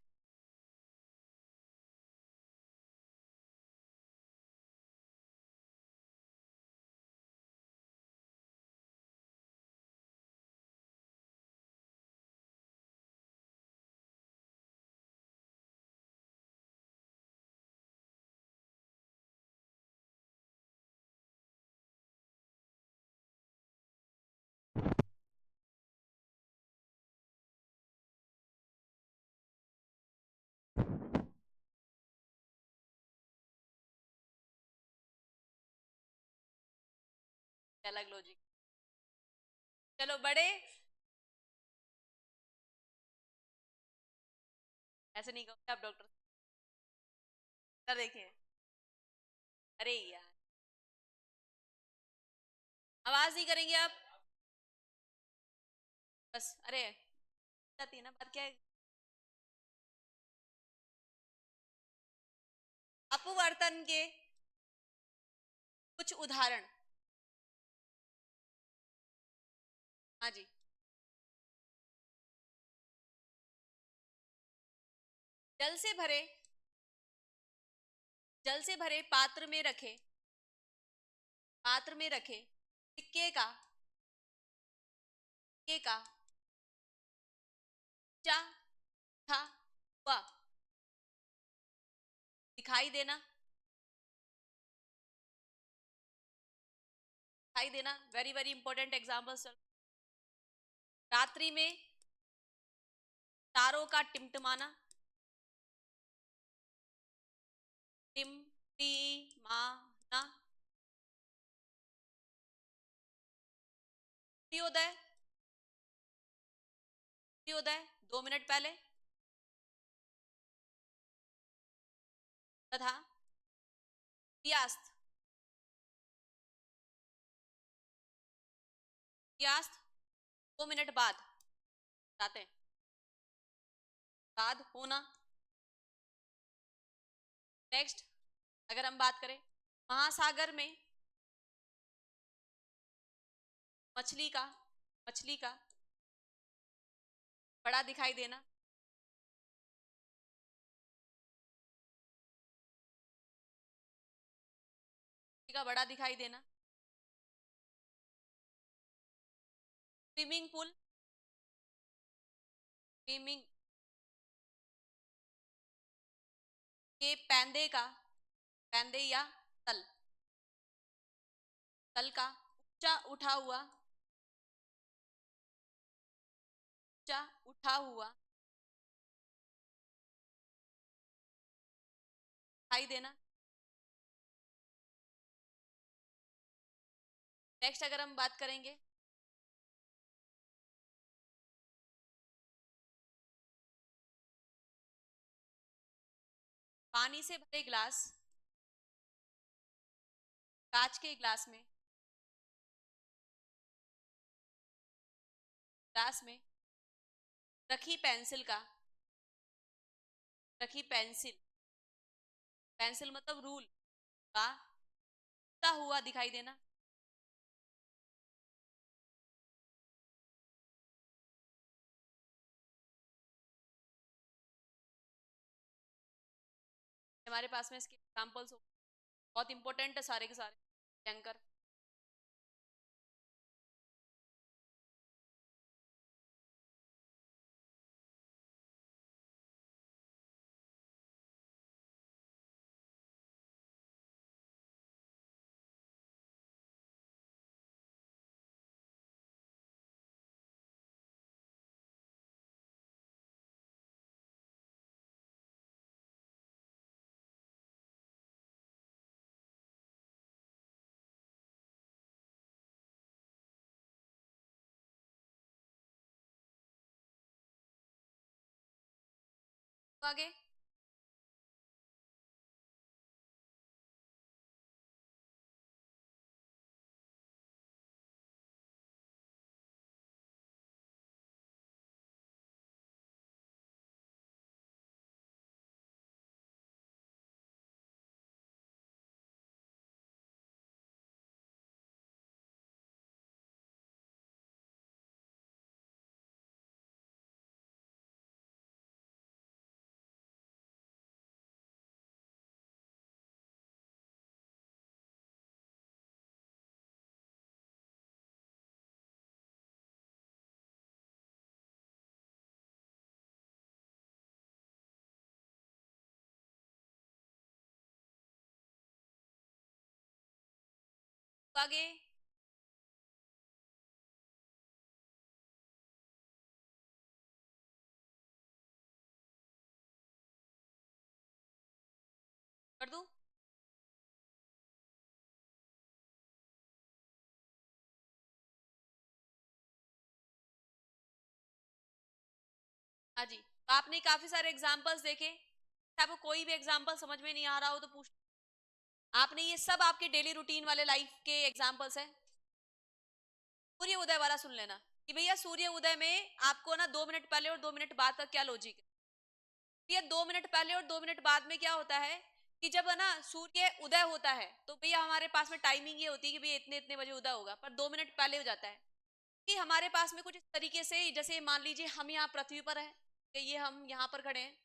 अलग लॉजिक। चलो बड़े, ऐसे नहीं कहोगे आप डॉक्टर। देखिए, अरे यार आवाज नहीं करेंगे आप, बस अरे जाती है ना बात, क्या है। अपवर्तन के कुछ उदाहरण। हाँ जी, जल से भरे, जल से भरे पात्र में रखे, पात्र में रखे सिक्के का, सिक्के का चा था हुआ दिखाई देना, दिखाई देना, वेरी वेरी इंपॉर्टेंट एग्जाम्पल। रात्रि में तारों का टिमटिमाना, टिमटिमाना। सूर्योदय, सूर्योदय 2 मिनट पहले तथा सूर्यास्त, सूर्यास्त 2 मिनट बाद जाते हैं, बाद होना। नेक्स्ट अगर हम बात करें महासागर में मछली का, मछली का बड़ा दिखाई देना, मछली का बड़ा दिखाई देना। स्विमिंग पूल, स्विमिंग के पैंदे का, पैंदे या तल, तल का ऊंचा उठा हुआ, ऊंचा उठा हुआ दिखाई देना। नेक्स्ट अगर हम बात करेंगे पानी से भरे गिलास, कांच के गिलास में क्लास में रखी पेंसिल का, रखी पेंसिल, पेंसिल मतलब रूल का टूटा हुआ दिखाई देना। हमारे पास में इसके एग्जाम्पल्स हो, बहुत इंपॉर्टेंट है सारे के सारे एंकर। तो आगे तो आगे कर दूं? हाँ जी, तो आपने काफी सारे एग्जाम्पल्स देखे। आपको कोई भी एग्जाम्पल समझ में नहीं आ रहा हो तो पूछ। आपने ये सब आपके डेली रूटीन वाले लाइफ के एग्जाम्पल्स है। सूर्य उदय वाला सुन लेना कि भैया सूर्य उदय में आपको ना 2 मिनट पहले और 2 मिनट बाद का क्या लॉजिक है। भैया 2 मिनट पहले और 2 मिनट बाद में क्या होता है कि जब है ना सूर्य उदय होता है तो भैया हमारे पास में टाइमिंग ये होती है कि भैया इतने इतने बजे उदय होगा, पर 2 मिनट पहले हो जाता है। कि हमारे पास में कुछ इस तरीके से, जैसे मान लीजिए हम यहाँ पृथ्वी पर है, कि ये हम यहाँ पर खड़े हैं,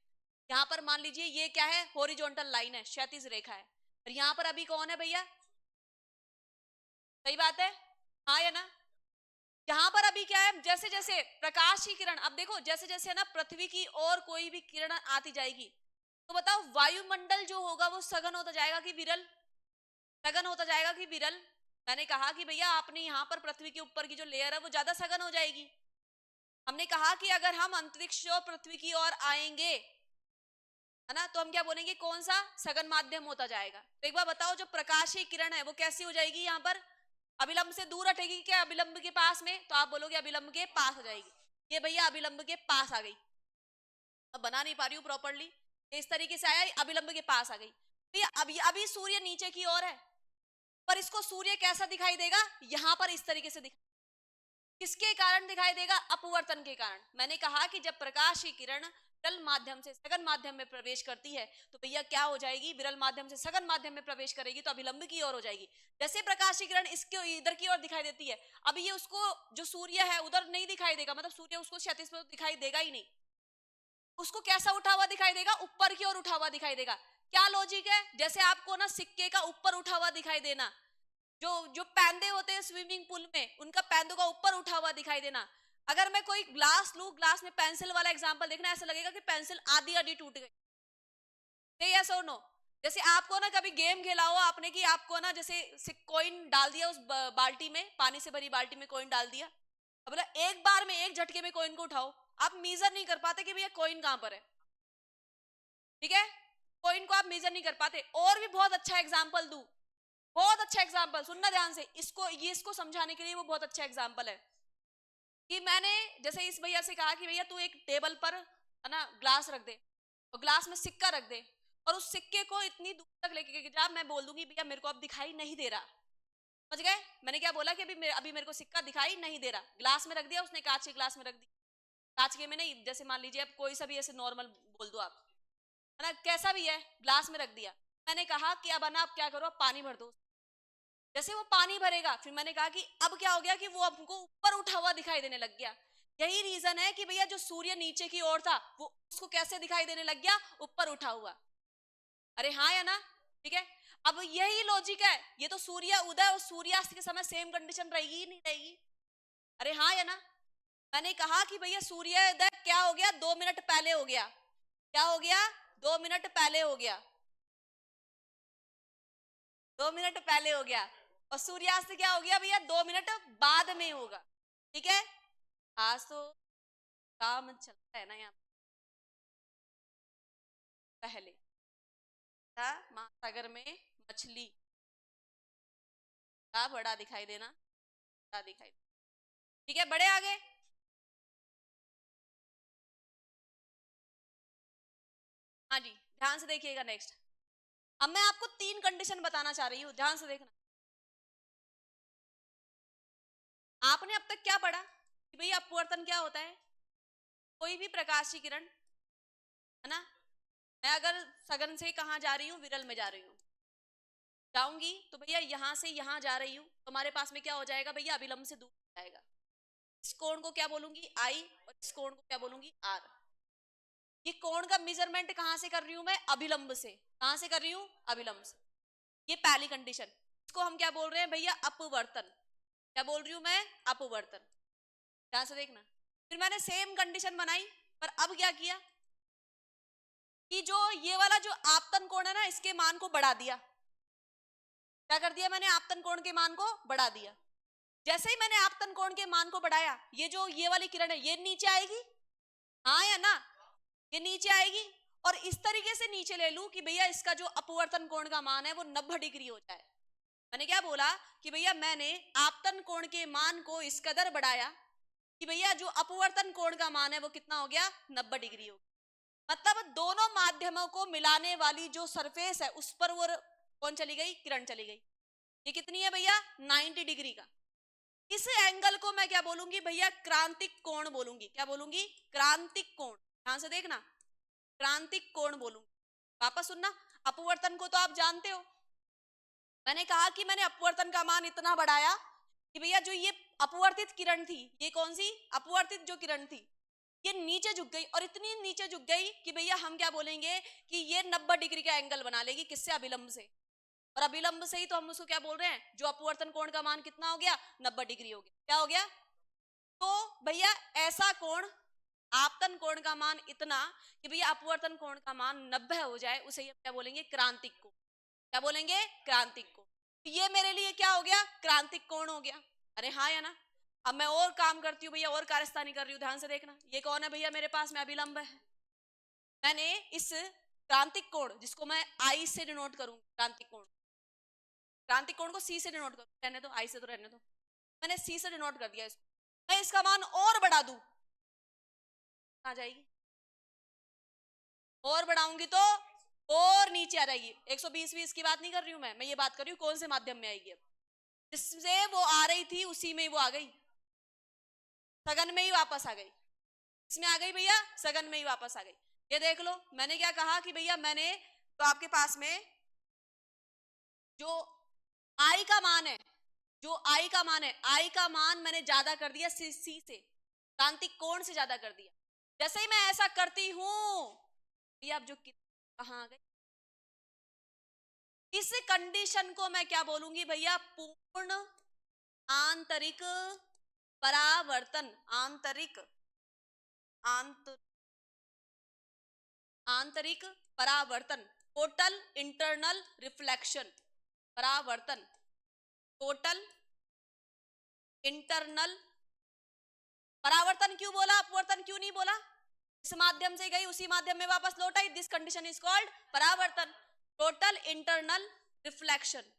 यहाँ पर मान लीजिए ये क्या है, हॉरिजॉन्टल लाइन है, क्षैतिज रेखा है, और यहाँ पर अभी कौन है भैया? सही बात है, हाँ या ना? यहाँ पर अभी क्या है, जैसे जैसे प्रकाश की किरण, अब देखो जैसे जैसे ना पृथ्वी की और कोई भी किरण आती जाएगी, तो बताओ वायुमंडल जो होगा वो सघन होता जाएगा कि विरल? सघन होता जाएगा कि विरल? मैंने कहा कि भैया आपने यहाँ पर पृथ्वी के ऊपर की जो लेयर है वो ज्यादा सघन हो जाएगी। हमने कहा कि अगर हम अंतरिक्ष और पृथ्वी की ओर आएंगे, है ना, तो हम क्या बोलेंगे, कौन सा सघन माध्यम होता जाएगा। तो एक बार बताओ, जो प्रकाश की किरण है वो कैसी हो जाएगी, यहाँ पर अभिलंब से दूर हटेगी क्या अभिलंब के पास में? तो आप बोलोगे अभिलंब के पास हो जाएगी। ये भैया अभिलंब के पास आ गई। अब बना नहीं पा रही हूँ प्रॉपरली, इस तरीके से आया, अभिलंब के पास आ गई भैया। अभी अभी सूर्य नीचे की ओर है, पर इसको सूर्य कैसा दिखाई देगा, यहाँ पर इस तरीके से दिखाई। किसके कारण दिखाई देगा? अपवर्तन के कारण। मैंने कहा कि जब प्रकाश की किरण विरल माध्यम से सघन माध्यम में प्रवेश करती है तो भैया क्या हो जाएगी, विरल माध्यम से सघन माध्यम में प्रवेश करेगी तो अभिलंब की ओर हो जाएगी। जैसे प्रकाश की किरण इसके इधर की ओर दिखाई देती है, अब ये उसको जो सूर्य है उधर नहीं दिखाई देगा, मतलब सूर्य उसको क्षैतिज पर दिखाई देगा ही नहीं, उसको कैसा उठा हुआ दिखाई देगा, ऊपर की ओर उठा हुआ दिखाई देगा। क्या लॉजिक है? जैसे आपको ना सिक्के का ऊपर उठा हुआ दिखाई देना, जो जो पैंदे होते हैं स्विमिंग पूल में, उनका पैंदों का ऊपर उठा हुआ दिखाई देना। अगर मैं कोई ग्लास लूं, ग्लास में पेंसिल वाला एग्जांपल देखना, ऐसा लगेगा कि पेंसिल आधी आधी टूट गई। यस और नो? जैसे आपको ना कभी गेम खेला हो आपने कि आपको ना जैसे कॉइन डाल दिया उस बाल्टी में, पानी से भरी बाल्टी में कॉइन डाल दिया, अब बोला एक बार में एक झटके में कॉइन को उठाओ, आप मेजर नहीं कर पाते कि भैया कॉइन कहां पर है। ठीक है, कॉइन को आप मेजर नहीं कर पाते। और भी बहुत अच्छा एग्जांपल दूं, बहुत अच्छा एग्जाम्पल सुनना ध्यान से, इसको समझाने के लिए वो बहुत अच्छा एग्जाम्पल है कि मैंने जैसे इस भैया से कहा कि भैया तू एक टेबल पर है ना ग्लास रख दे, और ग्लास में सिक्का रख दे, और उस सिक्के को इतनी दूर तक लेके जा, मैं बोल दूंगी भैया मेरे को अब दिखाई नहीं दे रहा, समझ गए? मैंने क्या बोला कि अभी मेरे को सिक्का दिखाई नहीं दे रहा, ग्लास में रख दिया उसने, कांच के ग्लास में रख दिया, कांच के में नहीं, जैसे मान लीजिए अब कोई सा भी ऐसे नॉर्मल बोल दो आप, है ना, कैसा भी है, ग्लास में रख दिया। मैंने कहा कि अब ना, आप क्या करो, आप पानी भर दो। जैसे वो पानी भरेगा, फिर मैंने कहा कि अब क्या हो गया कि वो हमको ऊपर उठा हुआ दिखाई देने लग गया। यही रीजन है कि भैया जो सूर्य नीचे की ओर था, वो उसको कैसे दिखाई देने लग गया, ऊपर उठा हुआ। अरे हाँ या ना? ठीक है। अब यही लॉजिक है, ये तो सूर्य उदय और सूर्यास्त के समय सेम कंडीशन रहेगी नहीं रहेगी? अरे हाँ या ना? मैंने कहा कि भैया सूर्योदय क्या हो गया, 2 मिनट पहले हो गया। क्या हो गया? 2 मिनट पहले हो गया। 2 मिनट पहले हो गया। और सूर्यास्त क्या हो गया भैया, 2 मिनट बाद में होगा। ठीक है। आज तो काम चलता है ना यहाँ पहले था महासागर में मछली का बड़ा दिखाई देना, बड़ा दिखाई देना। ठीक है, बड़े आगे। हाँ जी, ध्यान से देखिएगा नेक्स्ट। अब मैं आपको 3 कंडीशन बताना चाह रही हूँ, ध्यान से देखना। आपने अब तक क्या पढ़ा कि भैया अपवर्तन क्या होता है? कोई भी प्रकाश की किरण, है ना, मैं अगर सघन से कहाँ जा रही हूँ, विरल में जा रही हूँ, जाऊंगी तो भैया यहां से यहां जा रही हूँ, तो हमारे पास में क्या हो जाएगा भैया, अभिलंब से दूर हो जाएगा। इस कोण को क्या बोलूंगी, आई, और इस कोण को क्या बोलूंगी, आर। ये कोण का मेजरमेंट कहां से कर रही हूं मैं, अभिलंब से। कहां से कर रही हूं, अभिलंब से। ये पहली कंडीशन। इसको हम क्या बोल रहे हैं भैया, अपवर्तन। क्या बोल रही हूं मैं, अपवर्तन। ध्यान से देखना। फिर मैंने सेम कंडीशन बनाई, पर अब क्या किया कि जो ये वाला जो आपतन कोण है ना, इसके मान को बढ़ा दिया। क्या कर दिया मैंने, आपतन कोण के मान को बढ़ा दिया। जैसे ही मैंने आपतन कोण के मान को बढ़ाया, ये जो ये वाली किरण है ये नीचे आएगी, हाँ या ना, ये नीचे आएगी। और इस तरीके से नीचे ले लूं कि भैया इसका जो अपवर्तन कोण का मान है वो 90 डिग्री हो जाए। मैंने क्या बोला कि भैया मैंने आपतन कोण के मान को इस कदर बढ़ाया कि भैया जो अपवर्तन कोण का मान है वो कितना हो गया, 90 डिग्री हो गया। मतलब दोनों माध्यमों को मिलाने वाली जो सरफेस है उस पर वो कौन चली गई, किरण चली गई। ये कितनी है भैया, 90 डिग्री का। इस एंगल को मैं क्या बोलूंगी भैया, क्रांतिक कोण बोलूंगी। क्या बोलूंगी, क्रांतिक कोण। ध्यान से देखना, क्रांतिक कोण बोलूंगी। वापस सुनना, अपवर्तन को तो आप जानते हो। मैंने कहा कि मैंने अपवर्तन का मान इतना बढ़ाया कि भैया जो ये अपवर्तित किरण थी, ये कौन सी अपवर्तित जो किरण थी, ये नीचे झुक गई, और इतनी नीचे झुक गई कि भैया हम क्या बोलेंगे कि ये 90 डिग्री का एंगल बना लेगी। किससे, अभिलंब से। और अभिलंब से ही तो हम उसको क्या बोल रहे हैं, जो अपवर्तन कोण का मान कितना हो गया, 90 डिग्री हो गया। क्या हो गया, तो भैया ऐसा कोण, आपतन कोण का मान इतना कि भैया अपवर्तन कोण का मान 90 हो जाए, उसे हम क्या बोलेंगे, क्रांतिक कोण। क्या बोलेंगे, क्रांतिक कोण। तो ये मेरे लिए क्या हो गया, क्रांतिक कोण हो गया। अरे हाँ या ना? अब मैं और काम करती हूँ भैया, और कार्यस्थानी कर रही हूँ। ध्यान से देखना, ये कौन है भैया, मेरे पास में अभिलंब है। मैंने इस क्रांतिक कोण, जिसको मैं आई से डिनोट करूंगी, क्रांतिक कोण, क्रांतिक कोण को सी से डिनोट करूं, रहने दो, आई से तो रहने दो, मैंने सी से डिनोट कर दिया इसको। मैं इसका मान और बढ़ा दूं, आ जाएगी, और बढ़ाऊंगी तो और नीचे आ जाएगी। 120 की बात नहीं कर रही हूं मैं ये बात कर रही हूँ कौन से माध्यम में आएगी। अब जिससे वो आ रही थी उसी में ही वो आ गई, सघन में ही वापस आ गई। इसमें आ गई भैया, सघन में ही वापस आ गई। ये देख लो, मैंने क्या कहा कि भैया मैंने तो आपके पास में जो आई का मान है, जो आई का मान है, आई का मान मैंने ज्यादा कर दिया सी से, क्रांतिक कोण से ज्यादा कर दिया। जैसे ही मैं ऐसा करती हूं भैया, अब जो कहां आ गई, इस कंडीशन को मैं क्या बोलूंगी भैया, पूर्ण आंतरिक परावर्तन। आंतरिक आंतरिक परावर्तन, टोटल इंटरनल रिफ्लेक्शन। परावर्तन, टोटल इंटरनल। परावर्तन क्यों बोला, अपवर्तन क्यों नहीं बोला? इस माध्यम से गई उसी माध्यम में वापस लौट आई, दिस कंडीशन इज कॉल्ड परावर्तन, टोटल इंटरनल रिफ्लेक्शन।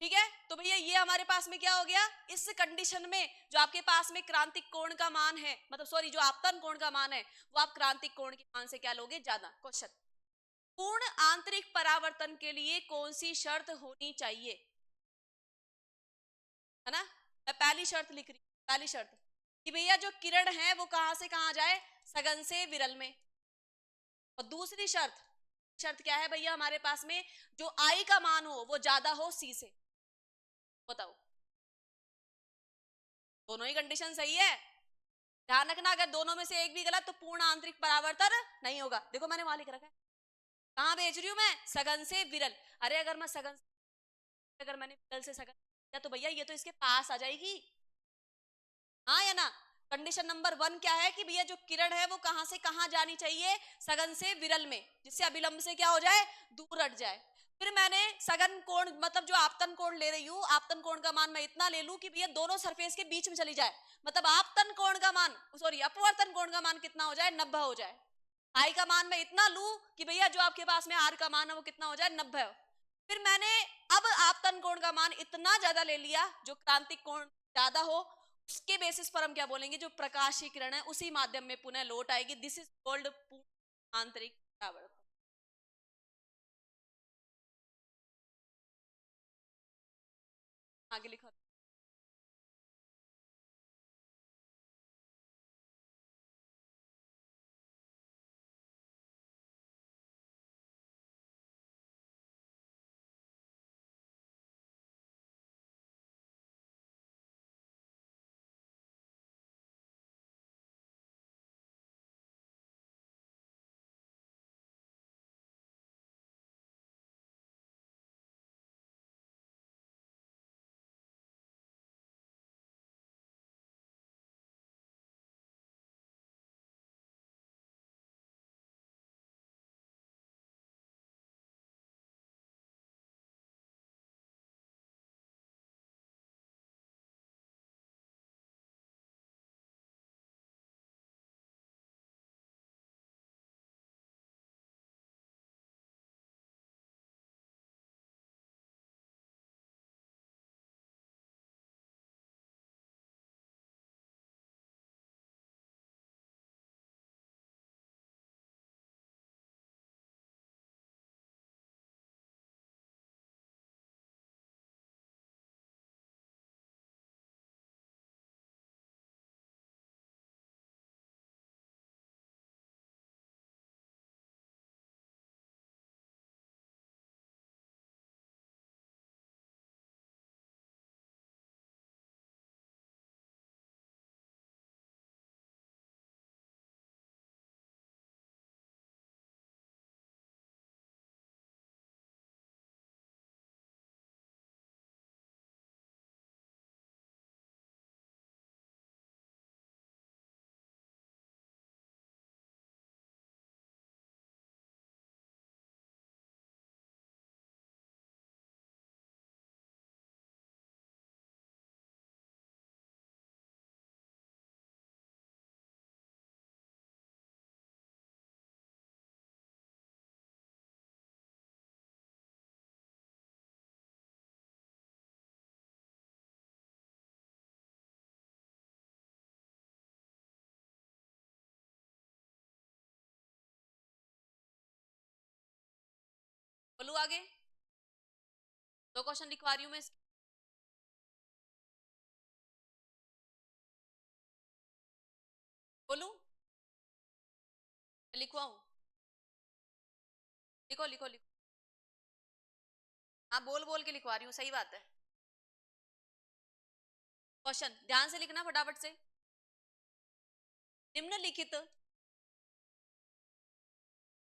ठीक है, तो भैया ये हमारे पास में क्या हो गया, इस कंडीशन में जो आपके पास में क्रांतिक कोण का मान है, मतलब सॉरी जो आपतन कोण का मान है, वो आप क्रांतिक कोण के मान से क्या लोगे, ज्यादा। क्वेश्चन, पूर्ण आंतरिक परावर्तन के लिए कौन सी शर्त होनी चाहिए, है ना। मैं पहली शर्त लिख रही हूँ, पहली शर्त कि भैया जो किरण है वो कहां से कहां जाए, सघन से विरल में। और दूसरी शर्त, शर्त क्या है भैया हमारे पास में, जो आई का मान हो वो ज्यादा हो सी से। बताओ, दोनों ही कंडीशन सही है। ध्यान रखना, अगर दोनों में से एक भी गलत तो पूर्ण आंतरिक परावर्तन नहीं होगा। देखो मैंने वहां लिख रखा है, कहां भेज रही हूं मैं, सघन से विरल। अरे अगर मैं सघन, अगर मैंने विरल से सघन किया तो भैया ये तो इसके पास आ जाएगी, हाँ या ना। कंडीशन नंबर 1 क्या है कि भैया जो किरण है वो कहां से कहां जानी चाहिए, सघन से विरल में, जिससे अभिलंब से क्या हो जाए, दूर हट जाए। फिर मैंने सघन कोण मतलब जो आपतन कोण ले रही हूँ, आपतन कोण का मान मैं इतना ले लूं कि भैया दोनों सरफेस के बीच में चली जाए, मतलब आपतन कोण का मान, सॉरी अपवर्तन कोण का मान कितना हो जाए, 90 हो जाए। आई का मान मैं इतना लूं कि भैया जो आपके पास में आर का मान है वो कितना हो जाए, 90। फिर मैंने अब आपतन कोण का मान इतना ज्यादा ले लिया जो क्रांतिक कोण ज्यादा हो, उसके बेसिस पर हम क्या बोलेंगे, जो प्रकाश की किरण है उसी माध्यम में पुनः लौट आएगी। दिस इज कॉल्ड आंतरिक परावर्तन। आगे लिखो। बोलू आगे, दो क्वेश्चन लिखवा रही हूँ मैं। बोलू, लिखवाऊं, लिखो लिखो लिखो। हाँ बोल बोल के लिखवा रही हूँ, सही बात है। क्वेश्चन ध्यान से लिखना फटाफट से। निम्नलिखित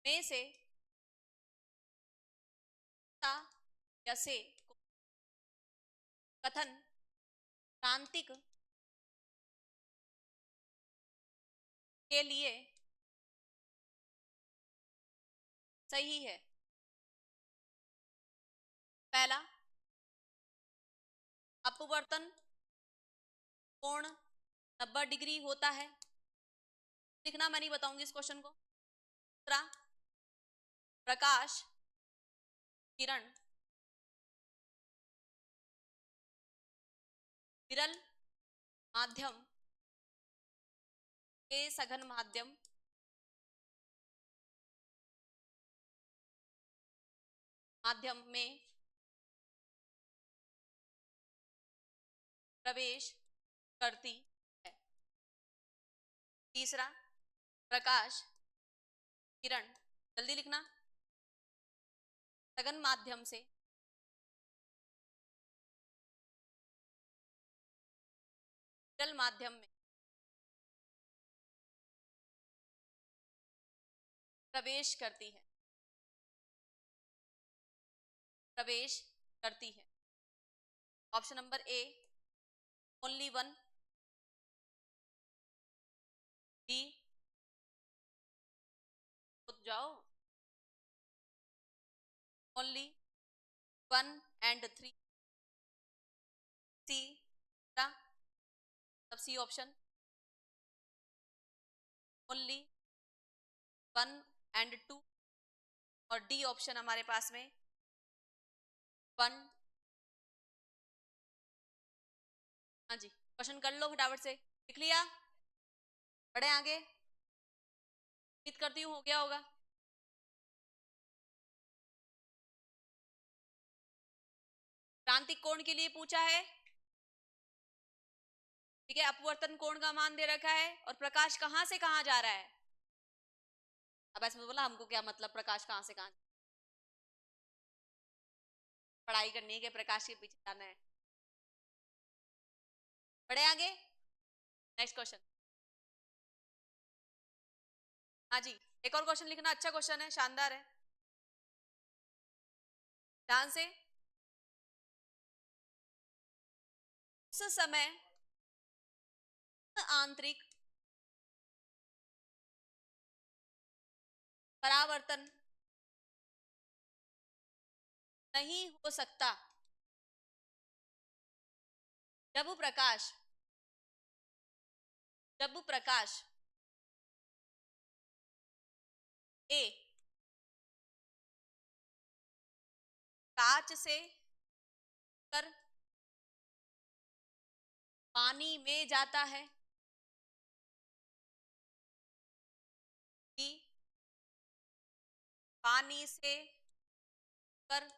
में से या से कथन क्रांतिक के लिए सही है। पहला, अपवर्तन कोण 90 डिग्री होता है, लिखना मैं नहीं बताऊंगी इस क्वेश्चन को। दूसरा, प्रकाश किरण विरल माध्यम के सघन माध्यम माध्यम में प्रवेश करती है। तीसरा, प्रकाश किरण, जल्दी लिखना, सघन माध्यम से विरल माध्यम में प्रवेश करती है, प्रवेश करती है। Option number A only one, B खुद जाओ only one and three, C तब C option only one and two, और डी ऑप्शन हमारे पास में वन। हाँ जी, क्वेश्चन कर लो फटाफट से, लिख लिया, बढ़े आगे, उम्मीद करती हूँ हो गया होगा। क्रांतिक कोण के लिए पूछा है, ठीक है, अपवर्तन कोण का मान दे रखा है, और प्रकाश कहां से कहां जा रहा है। अब ऐसे में बोला हमको क्या मतलब प्रकाश कहां से कहां, पढ़ाई करनी है कि प्रकाश के पीछे जाना है। बढ़े आगे, नेक्स्ट क्वेश्चन। हाँ जी, एक और क्वेश्चन लिखना, अच्छा क्वेश्चन है, शानदार है, ध्यान से। उस समय आंतरिक परावर्तन नहीं हो सकता जब प्रकाश ए कांच से कर पानी में जाता है, बी पानी से कर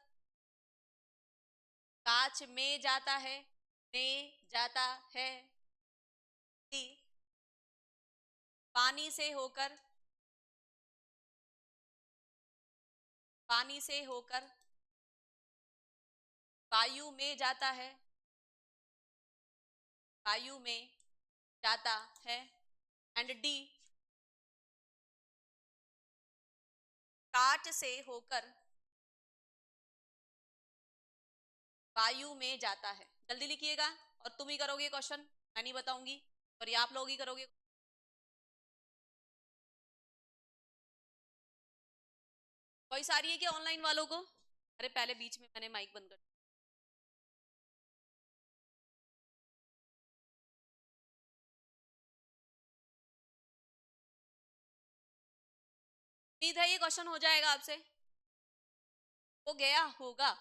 कांच में जाता है, सी पानी से होकर वायु में जाता है, वायु में जाता है, एंड डी कांच से होकर वायु में जाता है। जल्दी लिखिएगा, और तुम ही करोगे क्वेश्चन, मैं नहीं बताऊंगी, और ये आप लोग ही करोगे। वॉइस आ रही है क्या ऑनलाइन वालों को? अरे पहले बीच में मैंने माइक बंद कर, उम्मीद है ये क्वेश्चन हो जाएगा आपसे, हो गया होगा।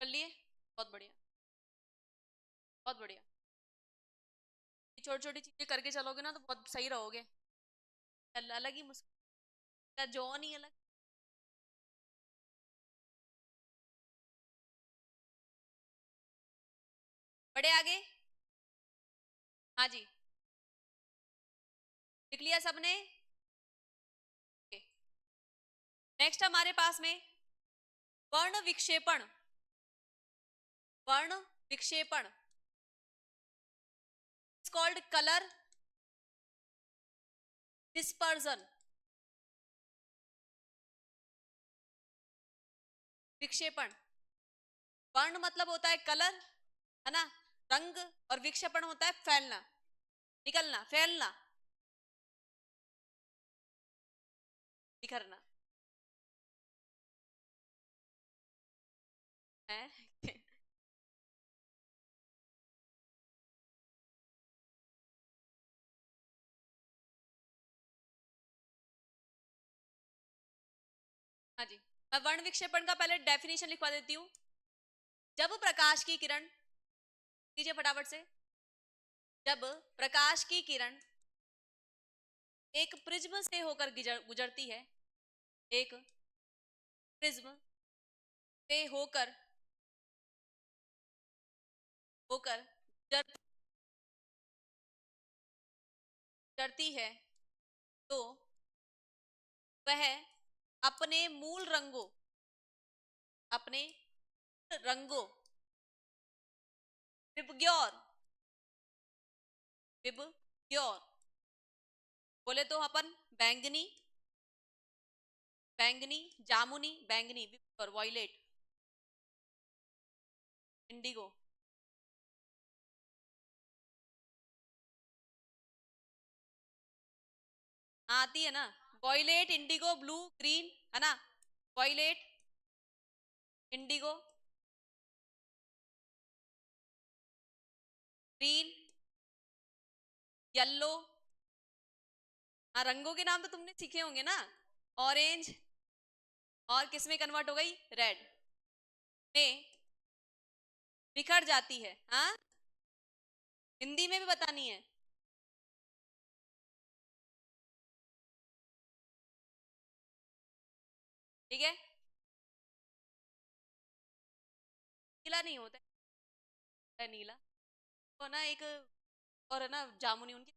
कर लिए, बहुत बढ़िया, बहुत बढ़िया। छोटी छोटी चीजें करके चलोगे ना तो बहुत सही रहोगे। अलग ही मुस्कुरा, जॉन ही अलग। बड़े आगे, हाँ जी, लिख लिया सबने। नेक्स्ट हमारे पास में वर्ण विक्षेपण, वर्ण विक्षेपण इज कॉल्ड कलर डिस्पर्जन। विक्षेपण, वर्ण मतलब होता है कलर, है ना, रंग, और विक्षेपण होता है फैलना, निकलना, फैलना, बिखरना है। हाँ जी, मैं वर्ण विक्षेपण का पहले डेफिनेशन लिखवा देती हूँ। जब प्रकाश की किरण, कीजिए फटाफट से, जब प्रकाश की किरण एक प्रिज्म से होकर गुजरती है, एक प्रिज्म से होकर होकर गुजरती है, तो वह अपने मूल रंगों, अपने रंगों, विबग्योर, विबग्योर बोले तो अपन बैंगनी, बैंगनी, जामुनी, बैंगनी, और वॉयलेट, इंडिगो, आती है ना, वॉयलेट, इंडिगो, ब्लू, ग्रीन, है ना, वॉयलेट, इंडिगो, ग्रीन, येलो। हाँ, रंगों के नाम तो तुमने सीखे होंगे ना, ऑरेंज, और किस में कन्वर्ट हो गई, रेड में बिखर जाती है। हाँ, हिंदी में भी बतानी है। ठीक है, नीला नहीं होता है, नीला तो ना एक, और है ना जामुनी, उनकी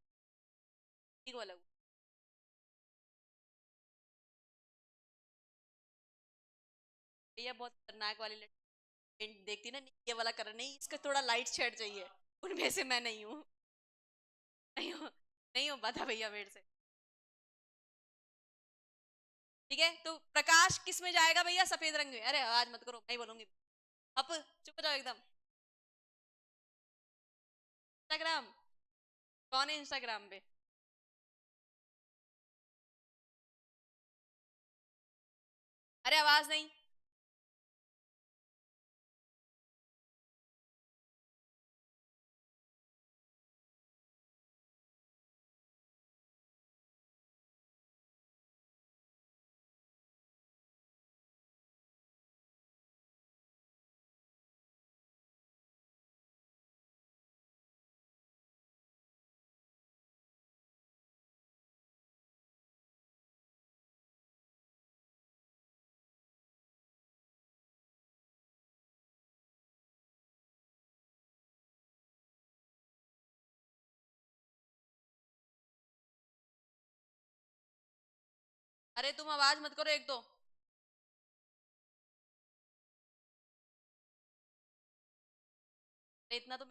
को अलग। भैया बहुत खतरनाक वाली लड़की देखती ना, ये वाला कर नहीं, इसका थोड़ा लाइट शेड चाहिए, उनमें से मैं नहीं हूँ, नहीं हो, नहीं हो पाता भैया मेरे से। ठीक है, तो प्रकाश किस में जाएगा भैया, सफेद रंग में। अरे आवाज मत करो, नहीं बोलूंगी, अब चुप हो जाओ एकदम। इंस्टाग्राम, कौन है इंस्टाग्राम पे? अरे आवाज नहीं, अरे तुम आवाज मत करो एक तो। अरे इतना तो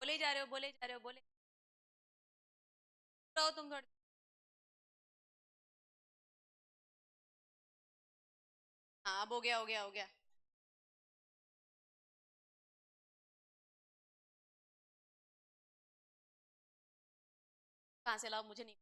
बोले ही जा रहे हो, बोले ही जा रहे हो, बोले रहो तुम थोड़ी। हाँ, अब हो गया, हो गया, हो गया। कहाँ से लाओ, मुझे नहीं।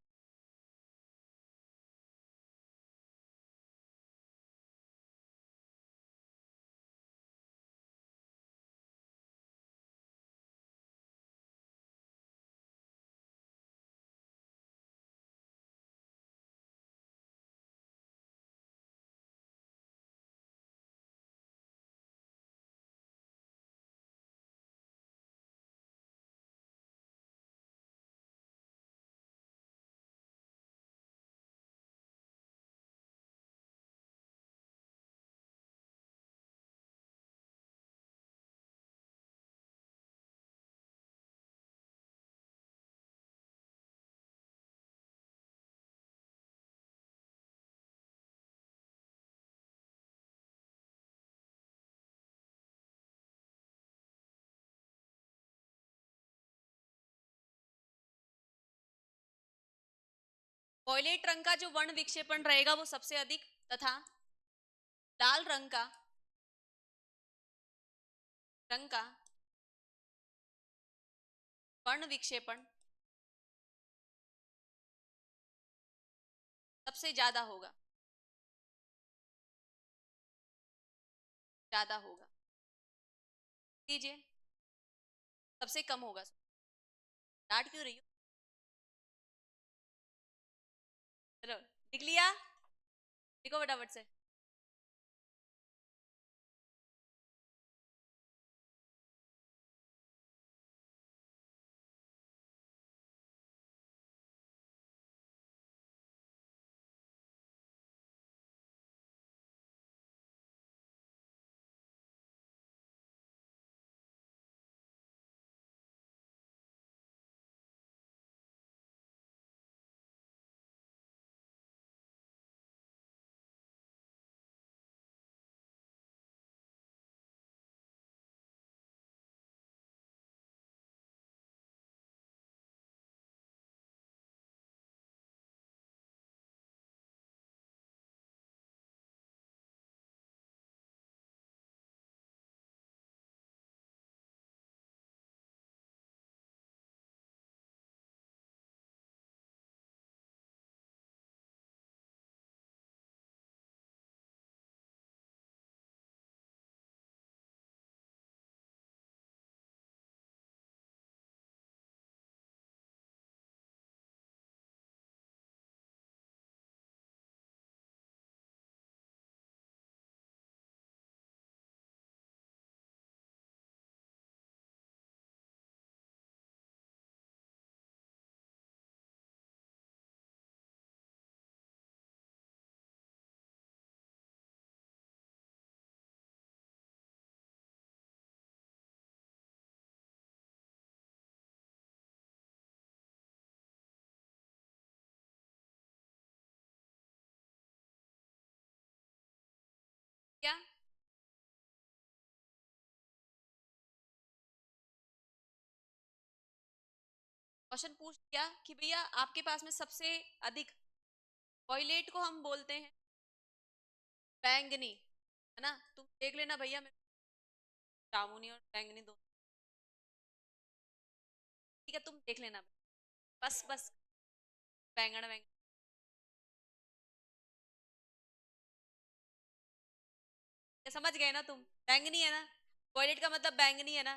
वॉयलेट रंग का जो वर्ण विक्षेपण रहेगा वो सबसे अधिक, तथा लाल रंग का वर्ण विक्षेपण सबसे ज्यादा होगा, ज्यादा होगा। लीजिए, सबसे कम होगा। डांट क्यों रही हो? चलो, लिख लिया? लिखो फटाफट से। क्या? क्वेश्चन पूछ दिया कि भैया आपके पास में सबसे अधिक, वॉयलेट को हम बोलते हैं बैंगनी, है ना? तुम देख लेना भैया, मैं जामुनी और बैंगनी दो, ठीक है? तुम देख लेना, बस बस। बैंगन बैंगन, ये समझ गए ना तुम? बैंगनी है ना? वॉयलेट का मतलब बैंगनी है ना?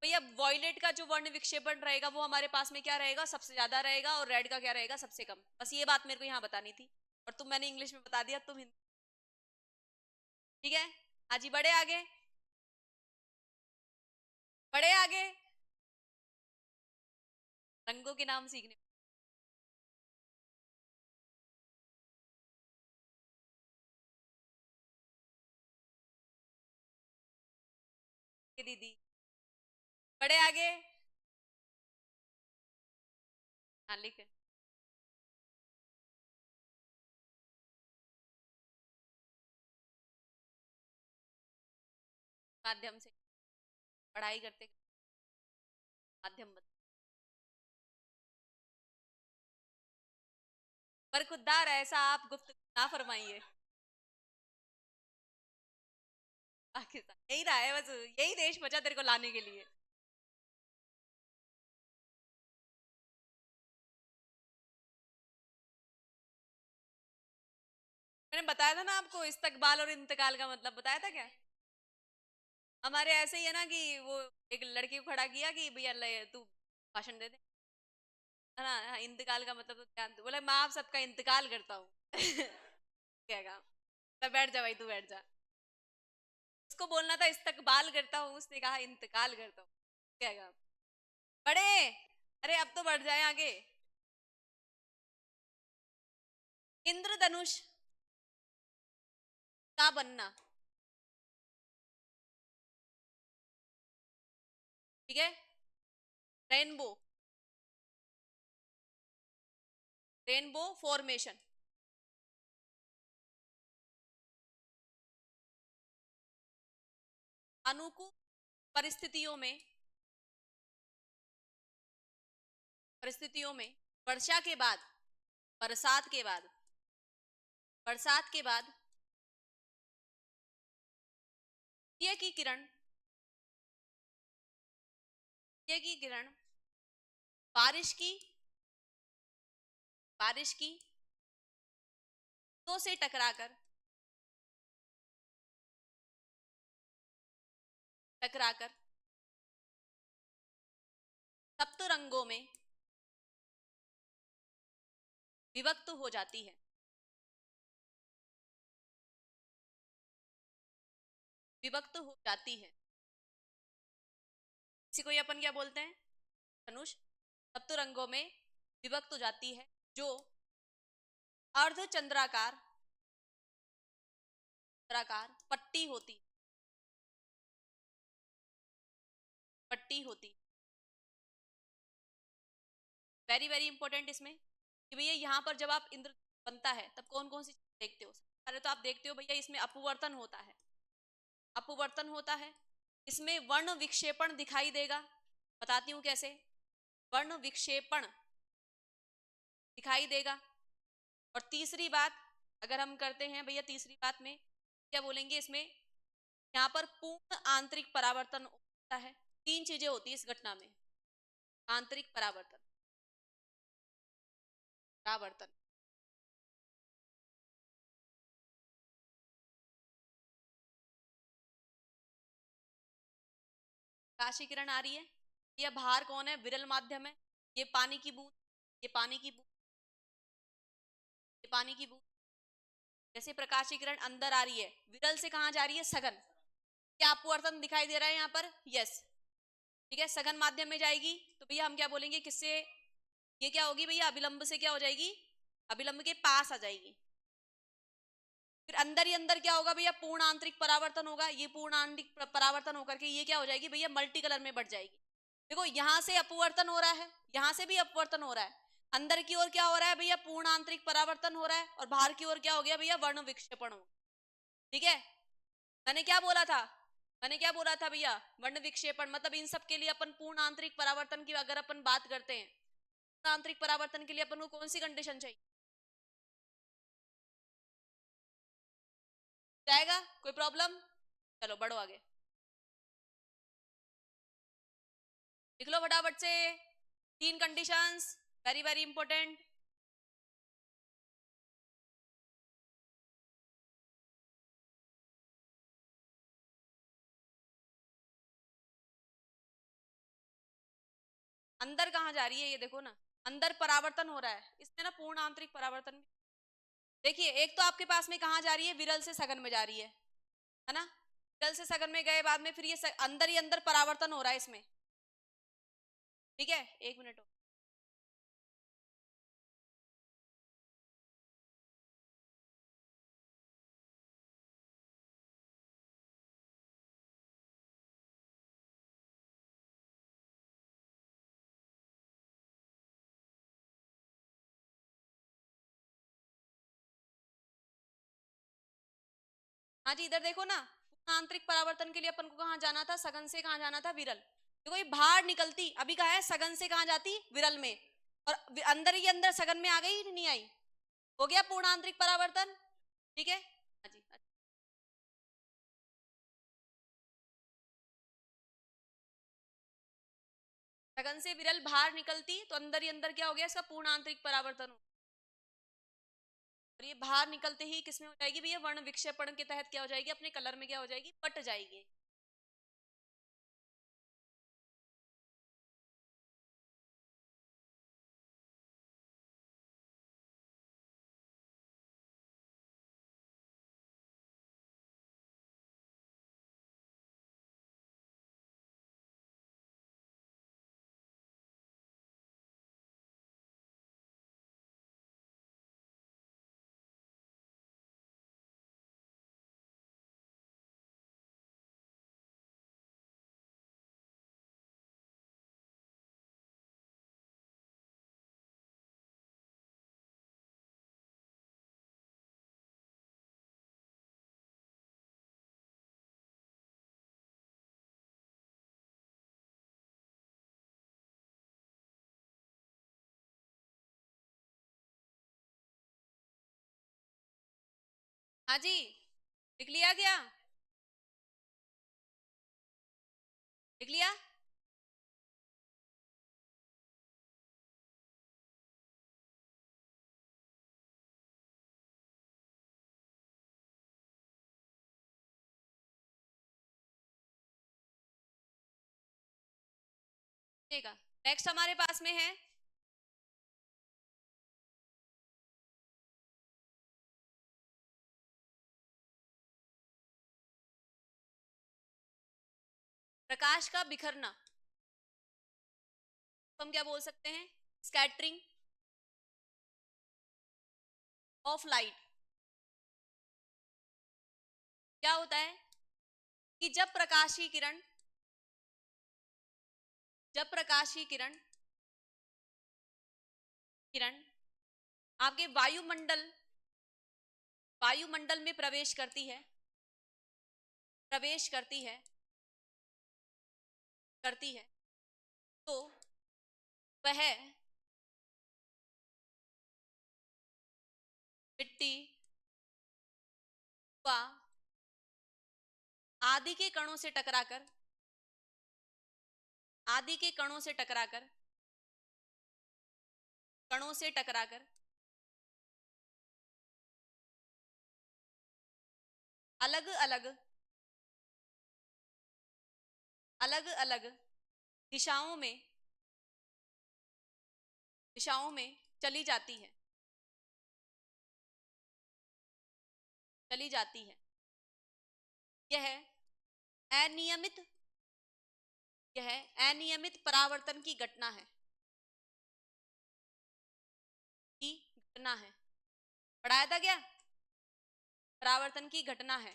भैया वॉयलेट का जो वर्ण विक्षेपण रहेगा वो हमारे पास में क्या रहेगा? सबसे ज्यादा रहेगा। और रेड का क्या रहेगा? सबसे कम। बस ये बात मेरे को यहाँ बतानी थी, और तुम, मैंने इंग्लिश में बता दिया, तुम हिंदी। ठीक है? हाँ जी, बढ़े आगे, बढ़े आगे। रंगों के नाम सीखने के दीदी, बढ़े आगे। हाँ, लिख। माध्यम से पढ़ाई करते, माध्यम बता। पर खुददार ऐसा आप गुफ्त ना फरमाइए। पाकिस्तान यही रहा है, बस यही देश बचा तेरे को लाने के लिए। मैंने बताया था ना आपको, इस्तकबाल और इंतकाल का मतलब बताया था क्या? हमारे ऐसे ही है ना, कि वो एक लड़की को खड़ा किया कि भैया तू भाषण दे दे, है ना? हाँ, इंतकाल का मतलब तो ध्यान दो, बोला मैं आप सबका इंतकाल करता हूँ। कहेगा, तो बैठ जा भाई, तू बैठ जा। उसको बोलना था इस्तकबाल करता हूँ, उसने कहा इंतकाल करता हूँ। कहेगा, बड़े, अरे अब तो बढ़ जाए आगे। इंद्रधनुष का बनना, ठीक है? रेनबो, रेनबो फॉर्मेशन, अनुकूल परिस्थितियों में, परिस्थितियों में वर्षा के बाद, बरसात के बाद, बरसात के बाद सूर्य की किरण, सूर्य की किरण बारिश की, बारिश की तो से टकराकर, टकराकर सप्त रंगों में विभक्त हो जाती है। विभक्त हो जाती है। इसी को ही अपन क्या बोलते हैं धनुष? सप्त रंगों में विभक्त हो जाती है, जो अर्धचंद्राकार चंद्राकार पट्टी होती, पट्टी होती। वेरी वेरी इंपॉर्टेंट इसमें कि भैया यहाँ पर जब आप इंद्र बनता है तब कौन कौन सी चीज देखते हो? पहले तो आप देखते हो भैया इसमें अपवर्तन होता है, अपवर्तन होता है। इसमें वर्ण विक्षेपण दिखाई देगा, बताती हूँ कैसे। वर्ण विक्षेपण दिखाई देगा। और तीसरी बात अगर हम करते हैं भैया, तीसरी बात में क्या बोलेंगे इसमें, यहाँ पर पूर्ण आंतरिक परावर्तन होता है। तीन चीजें होती है इस घटना में, आंतरिक परावर्तन, परावर्तन, प्रकाशीय किरण आ रही है, यह बाहर कौन है? विरल माध्यम है। ये पानी की बूंद, ये पानी की बूंद, ये पानी की बूंद। जैसे प्रकाशीय किरण अंदर आ रही है, विरल से कहाँ जा रही है? सघन। क्या अपवर्तन दिखाई दे रहा है यहाँ पर? यस, ठीक है, सघन माध्यम में जाएगी तो भैया हम क्या बोलेंगे, किससे? ये क्या होगी भैया? अभिलंब से क्या हो जाएगी? अभिलंब के पास आ जाएगी। फिर अंदर ही अंदर क्या होगा भैया? पूर्ण आंतरिक परावर्तन होगा। ये पूर्ण आंतरिक परावर्तन होकर के ये क्या हो जाएगी भैया? मल्टी कलर में बढ़ जाएगी। देखो यहाँ से अपवर्तन हो रहा है, यहाँ से भी अपवर्तन हो रहा है। अंदर की ओर क्या हो रहा है भैया? पूर्ण आंतरिक परावर्तन हो रहा है। और बाहर की ओर क्या हो गया भैया? वर्ण विक्षेपण हो। ठीक है, मैंने क्या बोला था? मैंने क्या बोला था भैया? वर्ण विक्षेपण मतलब इन सब के लिए अपन पूर्ण आंतरिक परावर्तन की अगर अपन बात करते हैं, पूर्ण आंतरिक परावर्तन के लिए अपन को कौन सी कंडीशन चाहिए? जाएगा? कोई प्रॉब्लम? चलो बढ़ो आगे, लिख लो फटाफट से। तीन कंडीशंस, वेरी वेरी इंपॉर्टेंट। अंदर कहाँ जा रही है ये देखो ना, अंदर परावर्तन हो रहा है इसमें ना, पूर्ण आंतरिक परावर्तन। देखिए एक तो आपके पास में कहाँ जा रही है? विरल से सघन में जा रही है ना? विरल से सघन में गए बाद में फिर ये अंदर ही अंदर परावर्तन हो रहा है इसमें। ठीक है, एक मिनट हो। हाँ जी, इधर देखो ना, आंतरिक परावर्तन के लिए अपन को कहाँ जाना था? सघन से कहाँ जाना था? विरल। देखो ये बाहर निकलती, अभी कहा है सघन से कहाँ जाती? विरल में। और अंदर ही अंदर सघन में आ गई, नहीं आई? हो गया पूर्ण आंतरिक परावर्तन। ठीक है, हाँ जी, अच्छा। सघन से विरल बाहर निकलती तो अंदर ही अंदर क्या हो गया? इसका पूर्ण आंतरिक परावर्तन हो। और ये बाहर निकलते ही किसमें हो जाएगी भैया? वर्ण विक्षेपण के तहत क्या हो जाएगी? अपने कलर में क्या हो जाएगी? पट जाएगी। हाँ जी, लिख लिया क्या? लिख लिया? ठीक है, नेक्स्ट हमारे पास में है प्रकाश का बिखरना, तो हम क्या बोल सकते हैं, स्कैटरिंग ऑफ लाइट। क्या होता है कि जब प्रकाश की किरण किरण आपके वायुमंडल में प्रवेश करती है, तो वह मिट्टी व आदि के कणों से टकराकर अलग अलग दिशाओं में चली जाती है। यह अनियमित परावर्तन की घटना है। पढ़ाया था क्या, परावर्तन की घटना है,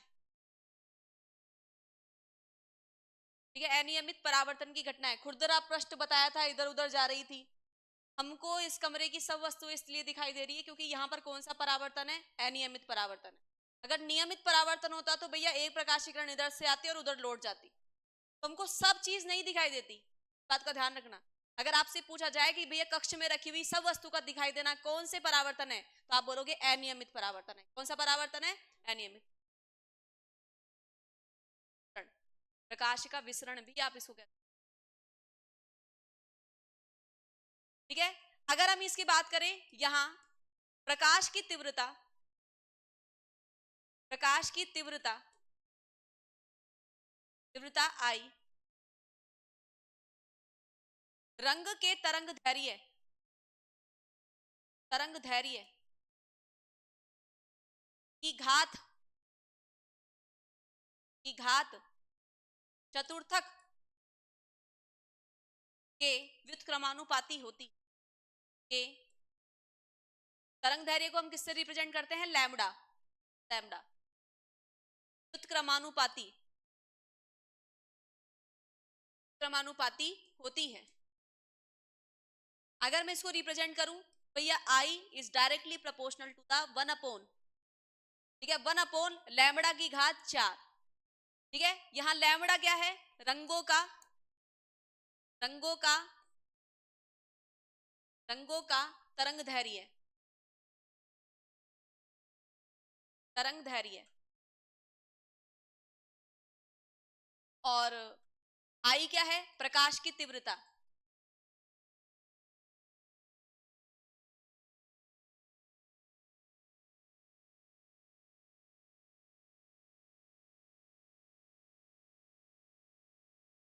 ठीक है, अनियमित परावर्तन की घटना है। खुरदरा पृष्ठ बताया था, इधर उधर जा रही थी। हमको इस कमरे की सब वस्तु इसलिए दिखाई दे रही है क्योंकि यहाँ पर कौन सा परावर्तन है, अनियमित परावर्तन है। अगर नियमित परावर्तन होता तो भैया एक प्रकाशीकरण इधर से आती और उधर लौट जाती, तो हमको सब चीज नहीं दिखाई देती। बात का ध्यान रखना। अगर आपसे पूछा जाए कि भैया कक्ष में रखी हुई सब वस्तु का दिखाई देना कौन से परावर्तन है, तो आप बोलोगे अनियमित परावर्तन है। कौन सा परावर्तन है, अनियमित। प्रकाश का विसरण भी आप इसको कहते हैं, ठीक है। अगर हम इसकी बात करें, यहां प्रकाश की तीव्रता आई, रंग के तरंग धैर्य की घात चतुर्थक के व्युत्क्रमानुपाती होती के तरंग धैर्य को हम किससे रिप्रेजेंट करते हैं, लैम्डा व्युत्क्रमानुपाती होती है। अगर मैं इसको रिप्रेजेंट करूं भैया, I is directly proportional to the 1/, ठीक है, 1/ लैम्डा की घात 4, ठीक है। यहां लैम्डा क्या है, रंगों का तरंग धैर्य, और आई क्या है, प्रकाश की तीव्रता।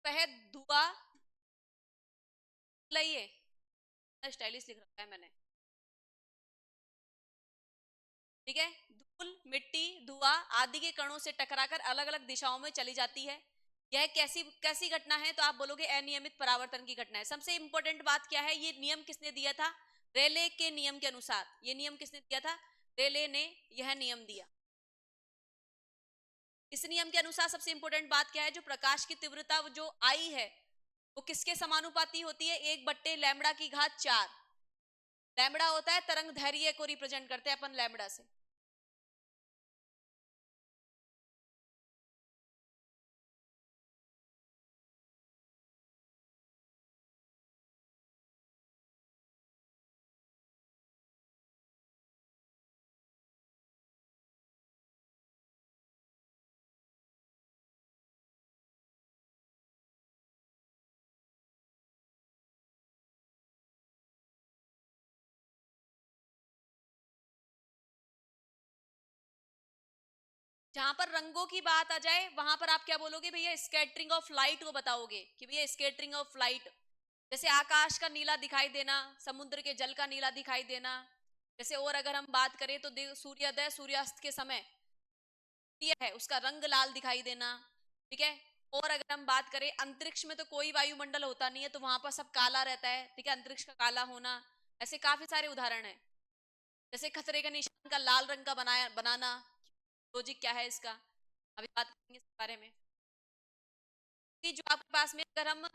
वह धुआं, लाइए स्टाइलिश लिख रखा है मैंने, ठीक है। धूल, मिट्टी, धुआं आदि के कणों से टकराकर अलग अलग दिशाओं में चली जाती है। यह कैसी घटना है, तो आप बोलोगे अनियमित परावर्तन की घटना है। सबसे इंपॉर्टेंट बात क्या है, ये नियम किसने दिया था, रेले के नियम के अनुसार। ये नियम किसने दिया था, रेले ने यह नियम दिया। इस नियम के अनुसार सबसे इंपॉर्टेंट बात क्या है, जो प्रकाश की तीव्रता जो आई है वो किसके समानुपाती होती है, 1 / लैम्डा की घात 4। लैम्डा होता है तरंग धैर्य को रिप्रेजेंट करते हैं अपन लैम्डा से। जहां पर रंगों की बात आ जाए वहां पर आप क्या बोलोगे भैया, स्कैटरिंग ऑफ लाइट को बताओगे कि भैया स्कैटरिंग ऑफ लाइट जैसे आकाश का नीला दिखाई देना, समुद्र के जल का नीला दिखाई देना। जैसे और अगर हम बात करें तो सूर्योदय सूर्यास्त के समय ये है उसका रंग लाल दिखाई देना। ठीक है। और अगर हम बात करें अंतरिक्ष में तो कोई वायुमंडल होता नहीं है, तो वहां पर सब काला रहता है। ठीक है, अंतरिक्ष का काला होना। ऐसे काफी सारे उदाहरण है। जैसे खतरे के निशान का लाल रंग का बनाना लॉजिक क्या है इसका, अभी बात करेंगे इसके बारे में। कि जो आपके पास में अगर हम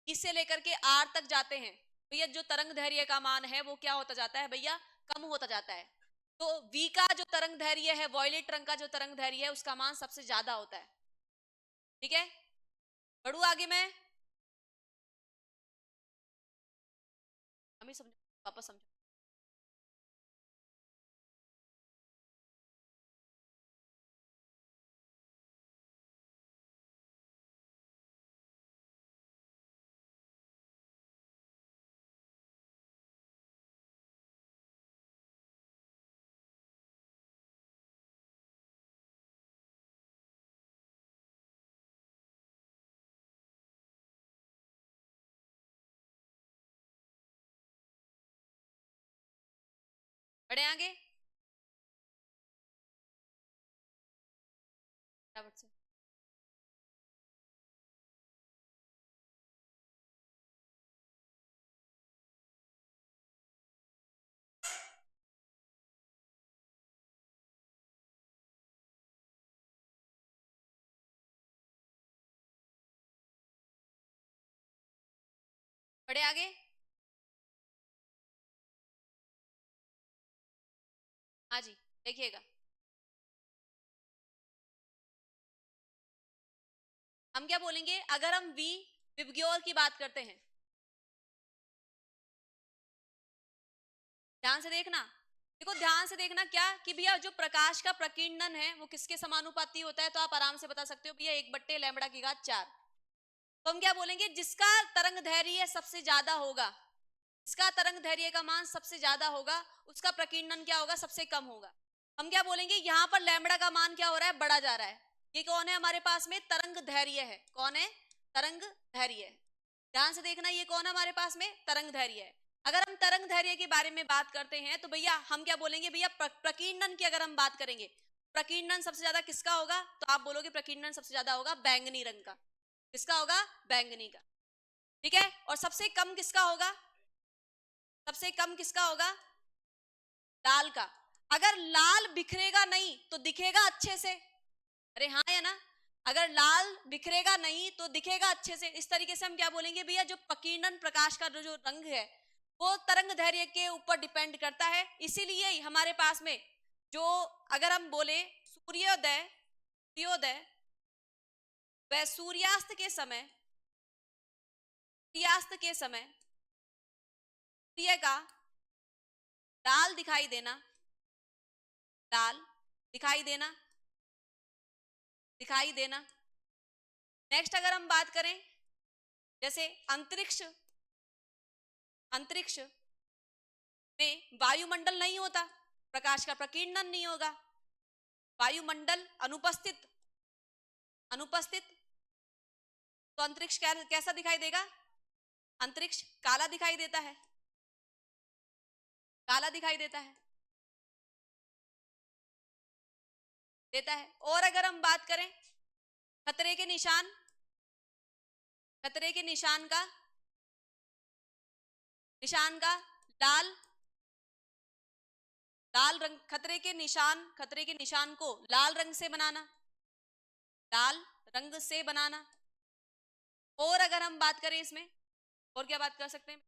इससे लेकर के आर तक जाते हैं भैया, जो तरंग धैर्य का मान है वो क्या होता जाता है भैया, कम होता जाता है। तो वी का जो तरंग धैर्य है, वॉयलेट रंग का जो तरंग धैर्य है, उसका मान सबसे ज्यादा होता है। ठीक है, बढ़ू आगे मैं, हमें समझ, वापस समझो। बढ़े आगे फटाफट से। बढ़े आगे, हाँ जी, देखिएगा। हम क्या बोलेंगे अगर हम वी विबग्योर की बात करते हैं, ध्यान से देखना। देखो ध्यान से देखना क्या कि भैया जो प्रकाश का प्रकीर्णन है वो किसके समानुपाती होता है, तो आप आराम से बता सकते हो भैया 1/λ4। तो हम क्या बोलेंगे, जिसका तरंग धैर्य सबसे ज्यादा होगा, जिसका तरंग धैर्य का मान सबसे ज्यादा होगा, उसका प्रकीर्णन क्या होगा, सबसे कम होगा। हम क्या बोलेंगे, यहाँ पर लैम्बडा का मान क्या हो रहा है, बढ़ा जा रहा है। ये कौन है हमारे पास में, तरंग धैर्य है। कौन है, तरंग धैर्य। ध्यान से देखना, ये कौन है हमारे पास में, तरंग धैर्य है। अगर हम तरंग धैर्य के बारे में बात करते हैं तो भैया हम क्या बोलेंगे भैया, प्रकीर्णन की अगर हम बात करेंगे, प्रकीर्णन सबसे ज्यादा किसका होगा, तो आप बोलोगे प्रकीर्णन सबसे ज्यादा होगा बैंगनी रंग का। किसका होगा, बैंगनी का। ठीक है, और सबसे कम किसका होगा, सबसे कम किसका होगा, लाल का। अगर लाल बिखरेगा नहीं तो दिखेगा अच्छे से, अरे हाँ या ना। अगर लाल बिखरेगा नहीं तो दिखेगा अच्छे से। इस तरीके से हम क्या बोलेंगे भैया, जो प्रकीर्णन प्रकाश का जो रंग है वो तरंग धैर्य के ऊपर डिपेंड करता है। इसीलिए हमारे पास में जो, अगर हम बोले सूर्योदय सूर्योदय व सूर्यास्त के समय, सूर्यास्त के समय सूर्य का लाल दिखाई देना, लाल दिखाई देना, दिखाई देना। नेक्स्ट अगर हम बात करें, जैसे अंतरिक्ष, अंतरिक्ष में वायुमंडल नहीं होता, प्रकाश का प्रकीर्णन नहीं होगा, वायुमंडल अनुपस्थित, अनुपस्थित। तो अंतरिक्ष कैसा दिखाई देगा, अंतरिक्ष काला दिखाई देता है, काला दिखाई देता है, देता है। और अगर हम बात करें खतरे के निशान, खतरे के निशान का लाल, लाल रंग, खतरे के निशान को लाल रंग से बनाना, लाल रंग से बनाना। और अगर हम बात करें इसमें, और क्या बात कर सकते हैं,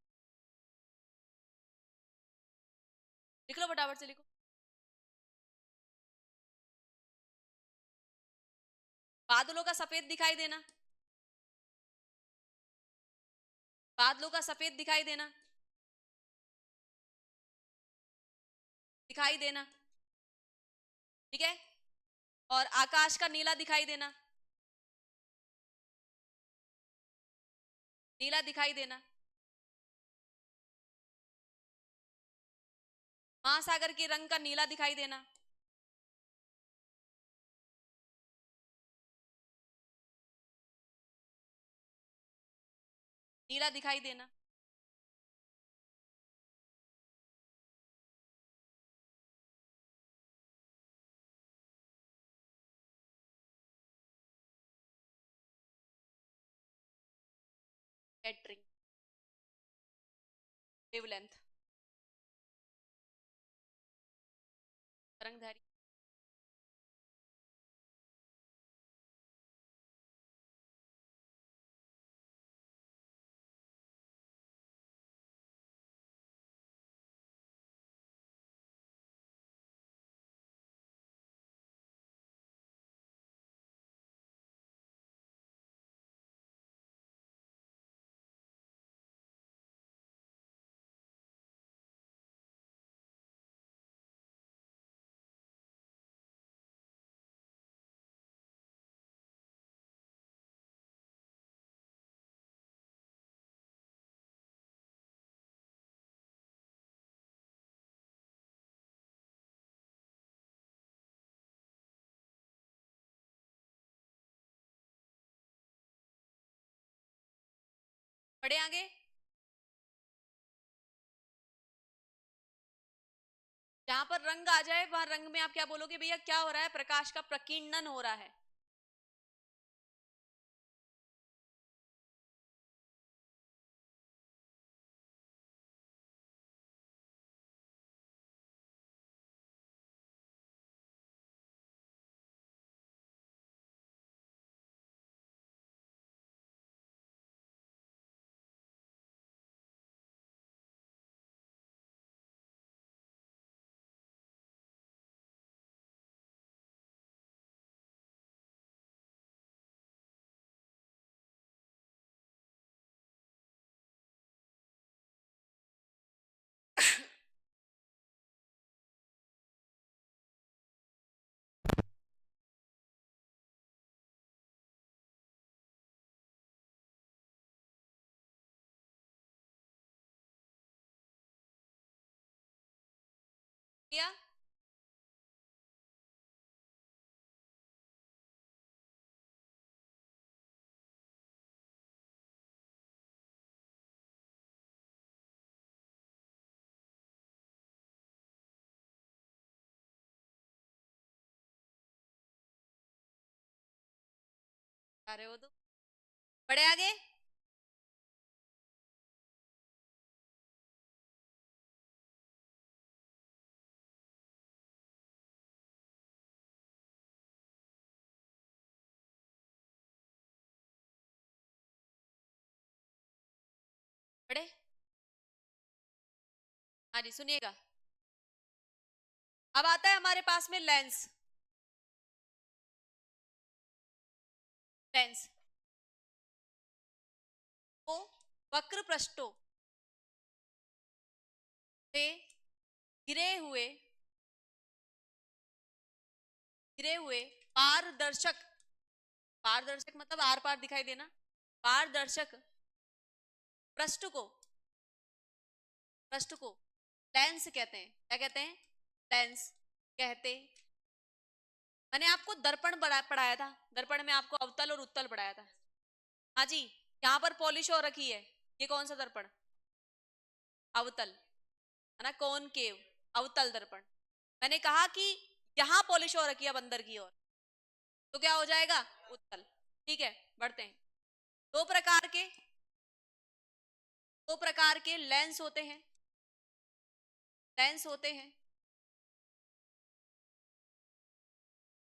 लिख लो फटाफट से लिखो। बादलों का सफेद दिखाई देना, बादलों का सफेद दिखाई देना, दिखाई देना। ठीक है, और आकाश का नीला दिखाई देना, नीला दिखाई देना। महासागर के रंग का नीला दिखाई देना, नीला दिखाई देना। स्कैटरिंग, वेवलेंथ, तरंगदैर्घ्य। बढ़े आगे। जहां पर रंग आ जाए वहां रंग में आप क्या बोलोगे भैया, क्या हो रहा है, प्रकाश का प्रकीर्णन हो रहा है। क्या आ रहे हो तो बढ़े आगे। बढ़े। हाँ जी सुनिएगा। अब आता है हमारे पास में लेंस। लेंस को वक्र पृष्ठों से घिरे हुए घिरे हुए पारदर्शक, पारदर्शक मतलब आर पार दिखाई देना, पारदर्शक पृष्ठ को, पृष्ठ को लेंस कहते हैं। क्या कहते हैं, लेंस कहते। मैंने आपको दर्पण पढ़ाया था, दर्पण में आपको अवतल और उत्तल पढ़ाया था। हाँ जी, यहाँ पर पॉलिश हो रखी है, ये कौन सा दर्पण, अवतल है ना, कॉनकेव, अवतल दर्पण। मैंने कहा कि यहां पॉलिश हो रखी है अब अंदर की ओर, तो क्या हो जाएगा, उत्तल। ठीक है, बढ़ते हैं। दो प्रकार के, दो प्रकार के लेंस होते हैं, लेंस होते हैं।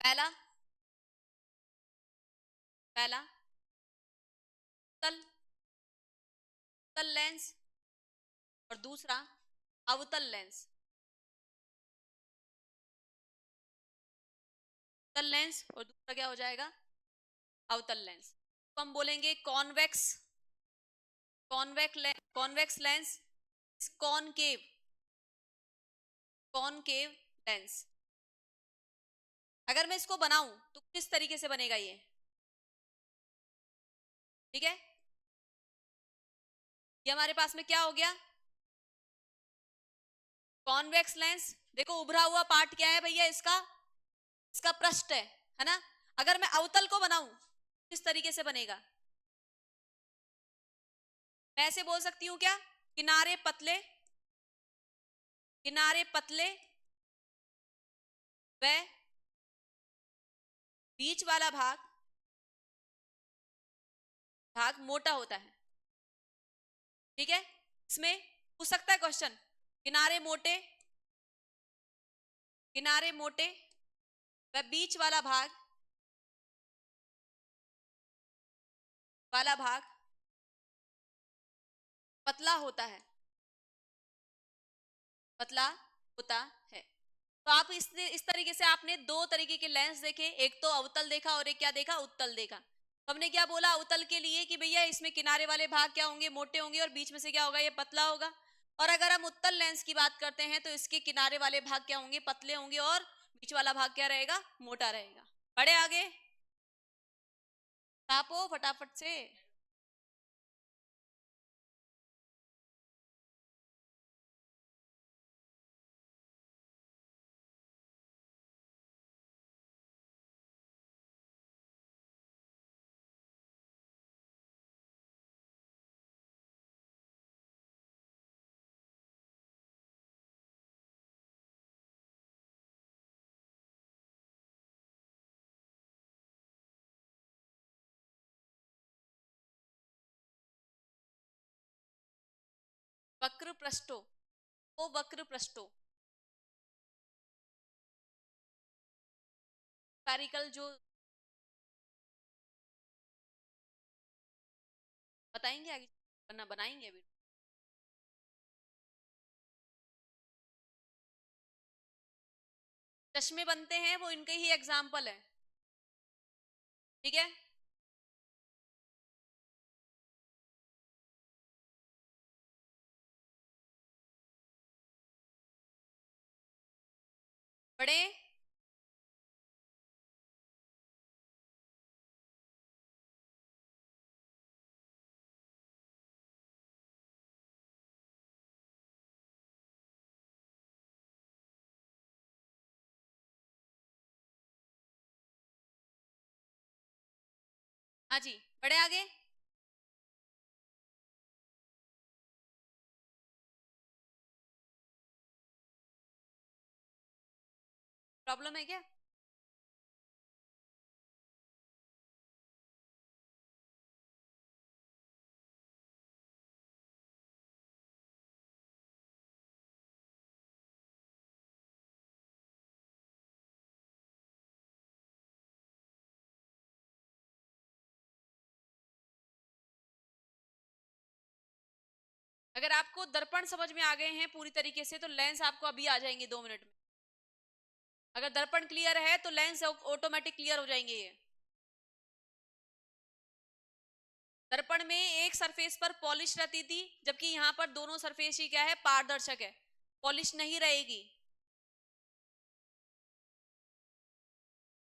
पहला, पहला तल, तल लेंस, और दूसरा अवतल लेंस। तल लेंस और दूसरा क्या हो जाएगा, अवतल लेंस। तो हम बोलेंगे convex, convex lens, concave, concave lens. अगर मैं इसको बनाऊं तो किस तरीके से बनेगा ये, ठीक है। ये हमारे पास में क्या हो गया, कॉन्वेक्स लेंस। देखो उभरा हुआ पार्ट क्या है भैया इसका, इसका पृष्ठ है ना। अगर मैं अवतल को बनाऊं किस तरीके से बनेगा, मैं ऐसे बोल सकती हूं क्या, किनारे पतले, किनारे पतले व बीच वाला भाग, भाग मोटा होता है। ठीक है, इसमें पूछ सकता है क्वेश्चन, किनारे मोटे, किनारे मोटे व बीच वाला भाग पतला होता है, पतला होता है। तो आप इस तरीके से आपने दो तरीके के लेंस देखे, एक तो अवतल देखा और एक क्या देखा, उत्तल देखा। तो हमने क्या बोला अवतल के लिए कि भैया इसमें किनारे वाले भाग क्या होंगे, मोटे होंगे, और बीच में से क्या होगा, ये पतला होगा। और अगर हम उत्तल लेंस की बात करते हैं तो इसके किनारे वाले भाग क्या होंगे, पतले होंगे, और बीच वाला भाग क्या रहेगा, मोटा रहेगा। बढ़े आगे, तापो फटाफट से। वक्र पृष्ठों, ओ वक्र पृष्ठों, स्फेरिकल जो बताएंगे आगे, वरना बनाएंगे अभी। चश्मे बनते हैं वो इनके ही एग्जाम्पल है, ठीक है। बड़े हाँ जी, बड़े आगे। प्रॉब्लम है क्या? अगर आपको दर्पण समझ में आ गए हैं पूरी तरीके से तो लेंस आपको अभी आ जाएंगे 2 मिनट में। अगर दर्पण क्लियर है तो लेंस ऑटोमेटिक क्लियर हो जाएंगे। ये दर्पण में एक सरफेस पर पॉलिश रहती थी, जबकि यहाँ पर दोनों सरफेस ही क्या है, पारदर्शक है, पॉलिश नहीं रहेगी।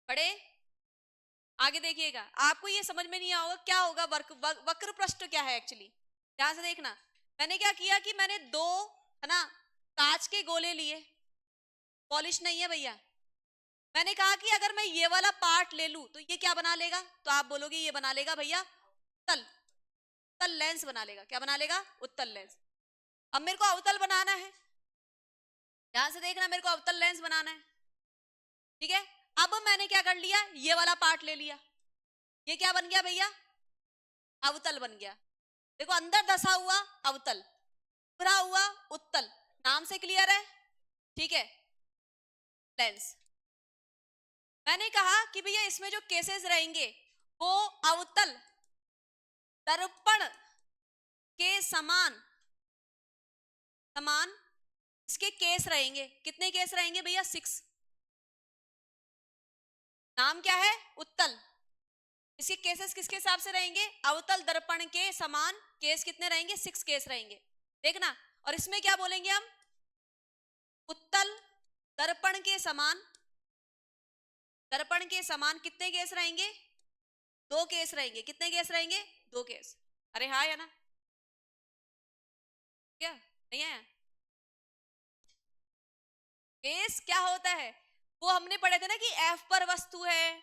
बड़े आगे देखिएगा, आपको ये समझ में नहीं आओगा क्या होगा वक्र पृष्ठ क्या है एक्चुअली। ध्यान से देखना, मैंने क्या किया कि मैंने दो, है ना, कांच के गोले लिए, पॉलिश नहीं है भैया। मैंने कहा कि अगर मैं ये वाला पार्ट ले लूं तो ये क्या बना लेगा, तो आप बोलोगे ये बना लेगा भैया उत्तल, उत्तल लेंस बना लेगा। क्या बना लेगा, उत्तल लेंस। अब मेरे को अवतल बनाना है, ध्यान से देखना, मेरे को अवतल लेंस बनाना है, ठीक है। अब मैंने क्या कर लिया, ये वाला पार्ट ले लिया, ये क्या बन गया भैया, अवतल बन गया। देखो अंदर धसा हुआ अवतल, भरा हुआ उत्तल, नाम से क्लियर है, ठीक है। लेंस, मैंने कहा कि भैया इसमें जो केसेस रहेंगे वो अवतल दर्पण के समान समान इसके केस रहेंगे। कितने केस रहेंगे भैया, 6। नाम क्या है, उत्तल। इसके केसेस किसके हिसाब से रहेंगे, अवतल दर्पण के समान केस कितने रहेंगे, 6 केस रहेंगे। देखना, और इसमें क्या बोलेंगे हम, उत्तल दर्पण के समान, दर्पण के समान कितने केस रहेंगे, 2 केस रहेंगे। कितने केस रहेंगे, 2 केस। अरे हाँ या ना, क्या नहीं है। केस क्या होता है, वो हमने पढ़े थे ना कि एफ पर वस्तु है,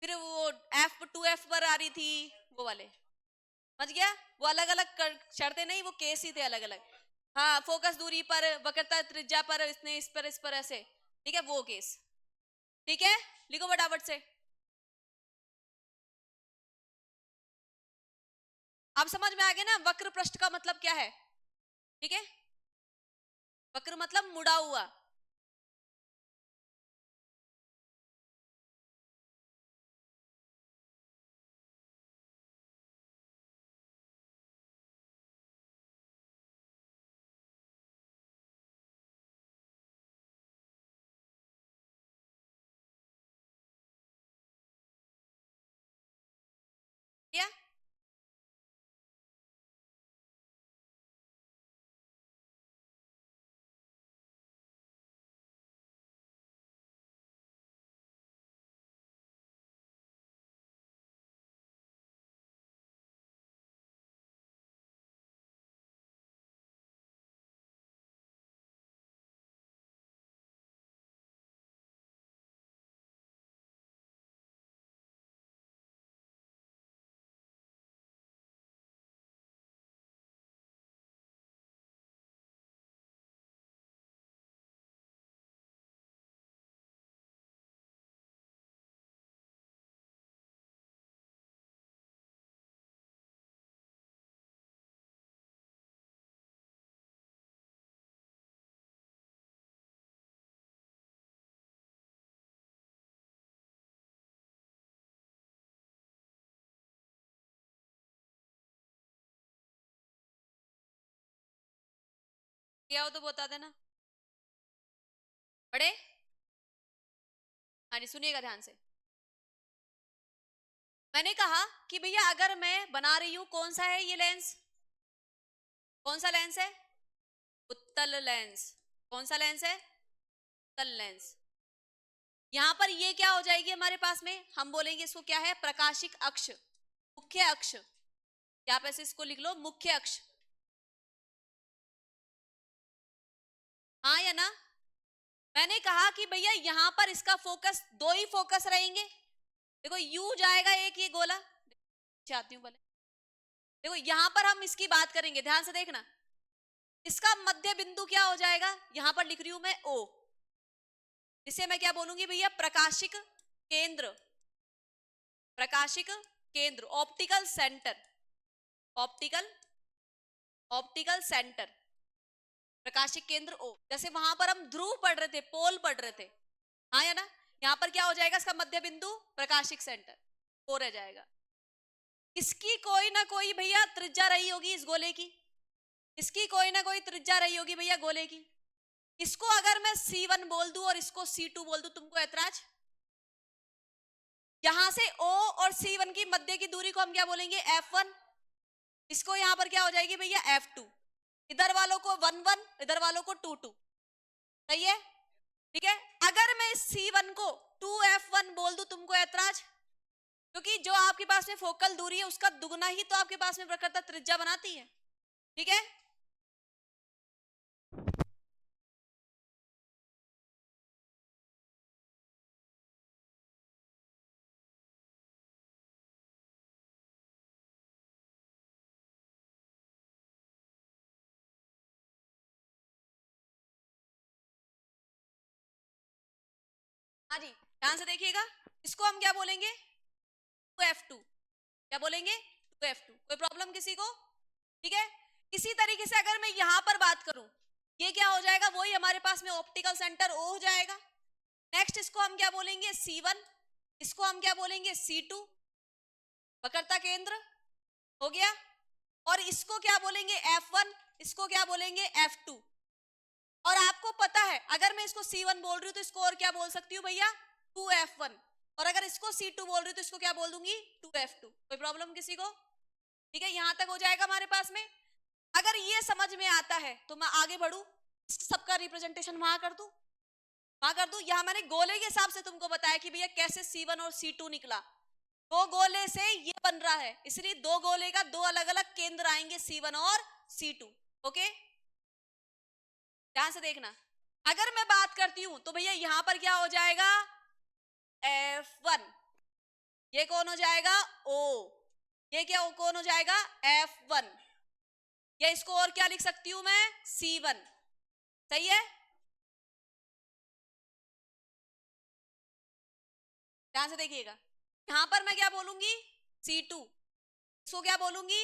फिर वो एफ 2F पर आ रही थी, वो वाले समझ गया। वो अलग अलग शर्तें नहीं, वो केस ही थे अलग अलग। हाँ, फोकस दूरी पर, वक्रता त्रिज्या पर, इसने इस पर ऐसे, ठीक है, वो केस। ठीक है, लिखो फटाफट से। अब समझ में आ गया ना वक्र पृष्ठ का मतलब क्या है। ठीक है, वक्र मतलब मुड़ा हुआ। क्या क्या हो तो बता देना। पढ़े? हाँ जी, सुनिएगा ध्यान से। मैंने कहा कि भैया अगर मैं बना रही हूं, कौन सा है ये लेंस? कौन सा लेंस है? उत्तल लेंस। कौन सा लेंस है? उत्तल लेंस। यहां पर ये क्या हो जाएगी हमारे पास में, हम बोलेंगे इसको क्या है? प्रकाशिक अक्ष, मुख्य अक्ष। या आप ऐसे इसको लिख लो, मुख्य अक्ष। हाँ या ना? मैंने कहा कि भैया यहां पर इसका फोकस, दो ही फोकस रहेंगे। देखो यू जाएगा एक ये गोला, चाहती हूँ पहले। देखो यहां पर हम इसकी बात करेंगे, ध्यान से देखना। इसका मध्य बिंदु क्या हो जाएगा? यहां पर लिख रही हूं मैं ओ, जिसे मैं क्या बोलूंगी भैया? प्रकाशिक केंद्र। प्रकाशिक केंद्र, optical centre. Optical, optical centre, प्रकाशिक केंद्र ओ। जैसे वहां पर हम ध्रुव पढ़ रहे थे, पोल पढ़ रहे थे, हाँ या ना? यहां पर क्या हो जाएगा? इसका मध्य बिंदु प्रकाशिक सेंटर ओ रह जाएगा। इसकी कोई ना कोई भैया त्रिज्या रही होगी इस गोले की, इसकी कोई ना कोई त्रिज्या रही होगी भैया गोले की। इसको अगर मैं C1 बोल दूं और इसको C2 बोल दूं, तुमको ऐतराज? यहां से O और C1 की मध्य की दूरी को हम क्या बोलेंगे? F1। इसको यहां पर क्या हो जाएगी भैया? F2। इधर वालों को 1 1, इधर वालों को 2 2। सही है? ठीक है। अगर मैं C1 को 2F1 बोल दूं, तुमको ऐतराज? क्योंकि जो आपके पास में फोकल दूरी है उसका दुगना ही तो आपके पास में प्रकर्ता त्रिज्या बनाती है। ठीक है। हाँ जी, ध्यान से देखिएगा। इसको हम क्या बोलेंगे? 2F2। क्या बोलेंगे? 2F2। कोई प्रॉब्लम किसी को? ठीक है। इसी तरीके से अगर मैं यहां पर बात करूं, ये क्या हो जाएगा? वही हमारे पास में ऑप्टिकल सेंटर ओ हो जाएगा। नेक्स्ट इसको हम क्या बोलेंगे? C1। इसको हम क्या बोलेंगे? C2, वक्रता केंद्र। हो गया। और इसको क्या बोलेंगे? F1। इसको क्या बोलेंगे? F2। और आपको पता है अगर मैं इसको C1 बोल रही हूं तो इसको और क्या बोल सकती हूँ भैया? 2F1। और अगर इसको C2 बोल रही हूं तो इसको क्या बोल दूंगी? 2F2। कोई प्रॉब्लम किसी को? ठीक है, यहां तक हो जाएगा हमारे पास में। अगर ये समझ में आता है तो मैं आगे बढ़ू, सबका रिप्रेजेंटेशन वहां कर दूं, वहां कर दूं। यहां मैंने गोले के हिसाब से तुमको बताया कि भैया कैसे C1 और C2 निकला। दो गोले से ये बन रहा है, इसलिए दो गोले का दो अलग अलग केंद्र आएंगे, C1 और C2। ओके, ध्यान से देखना। अगर मैं बात करती हूं तो भैया यहां पर क्या हो जाएगा? F1। ये कौन हो जाएगा? O। ये क्या कौन हो जाएगा? F1। या इसको और क्या लिख सकती हूं मैं? C1। सही है। ध्यान से देखिएगा। यहां पर मैं क्या बोलूंगी? C2। इसको क्या बोलूंगी?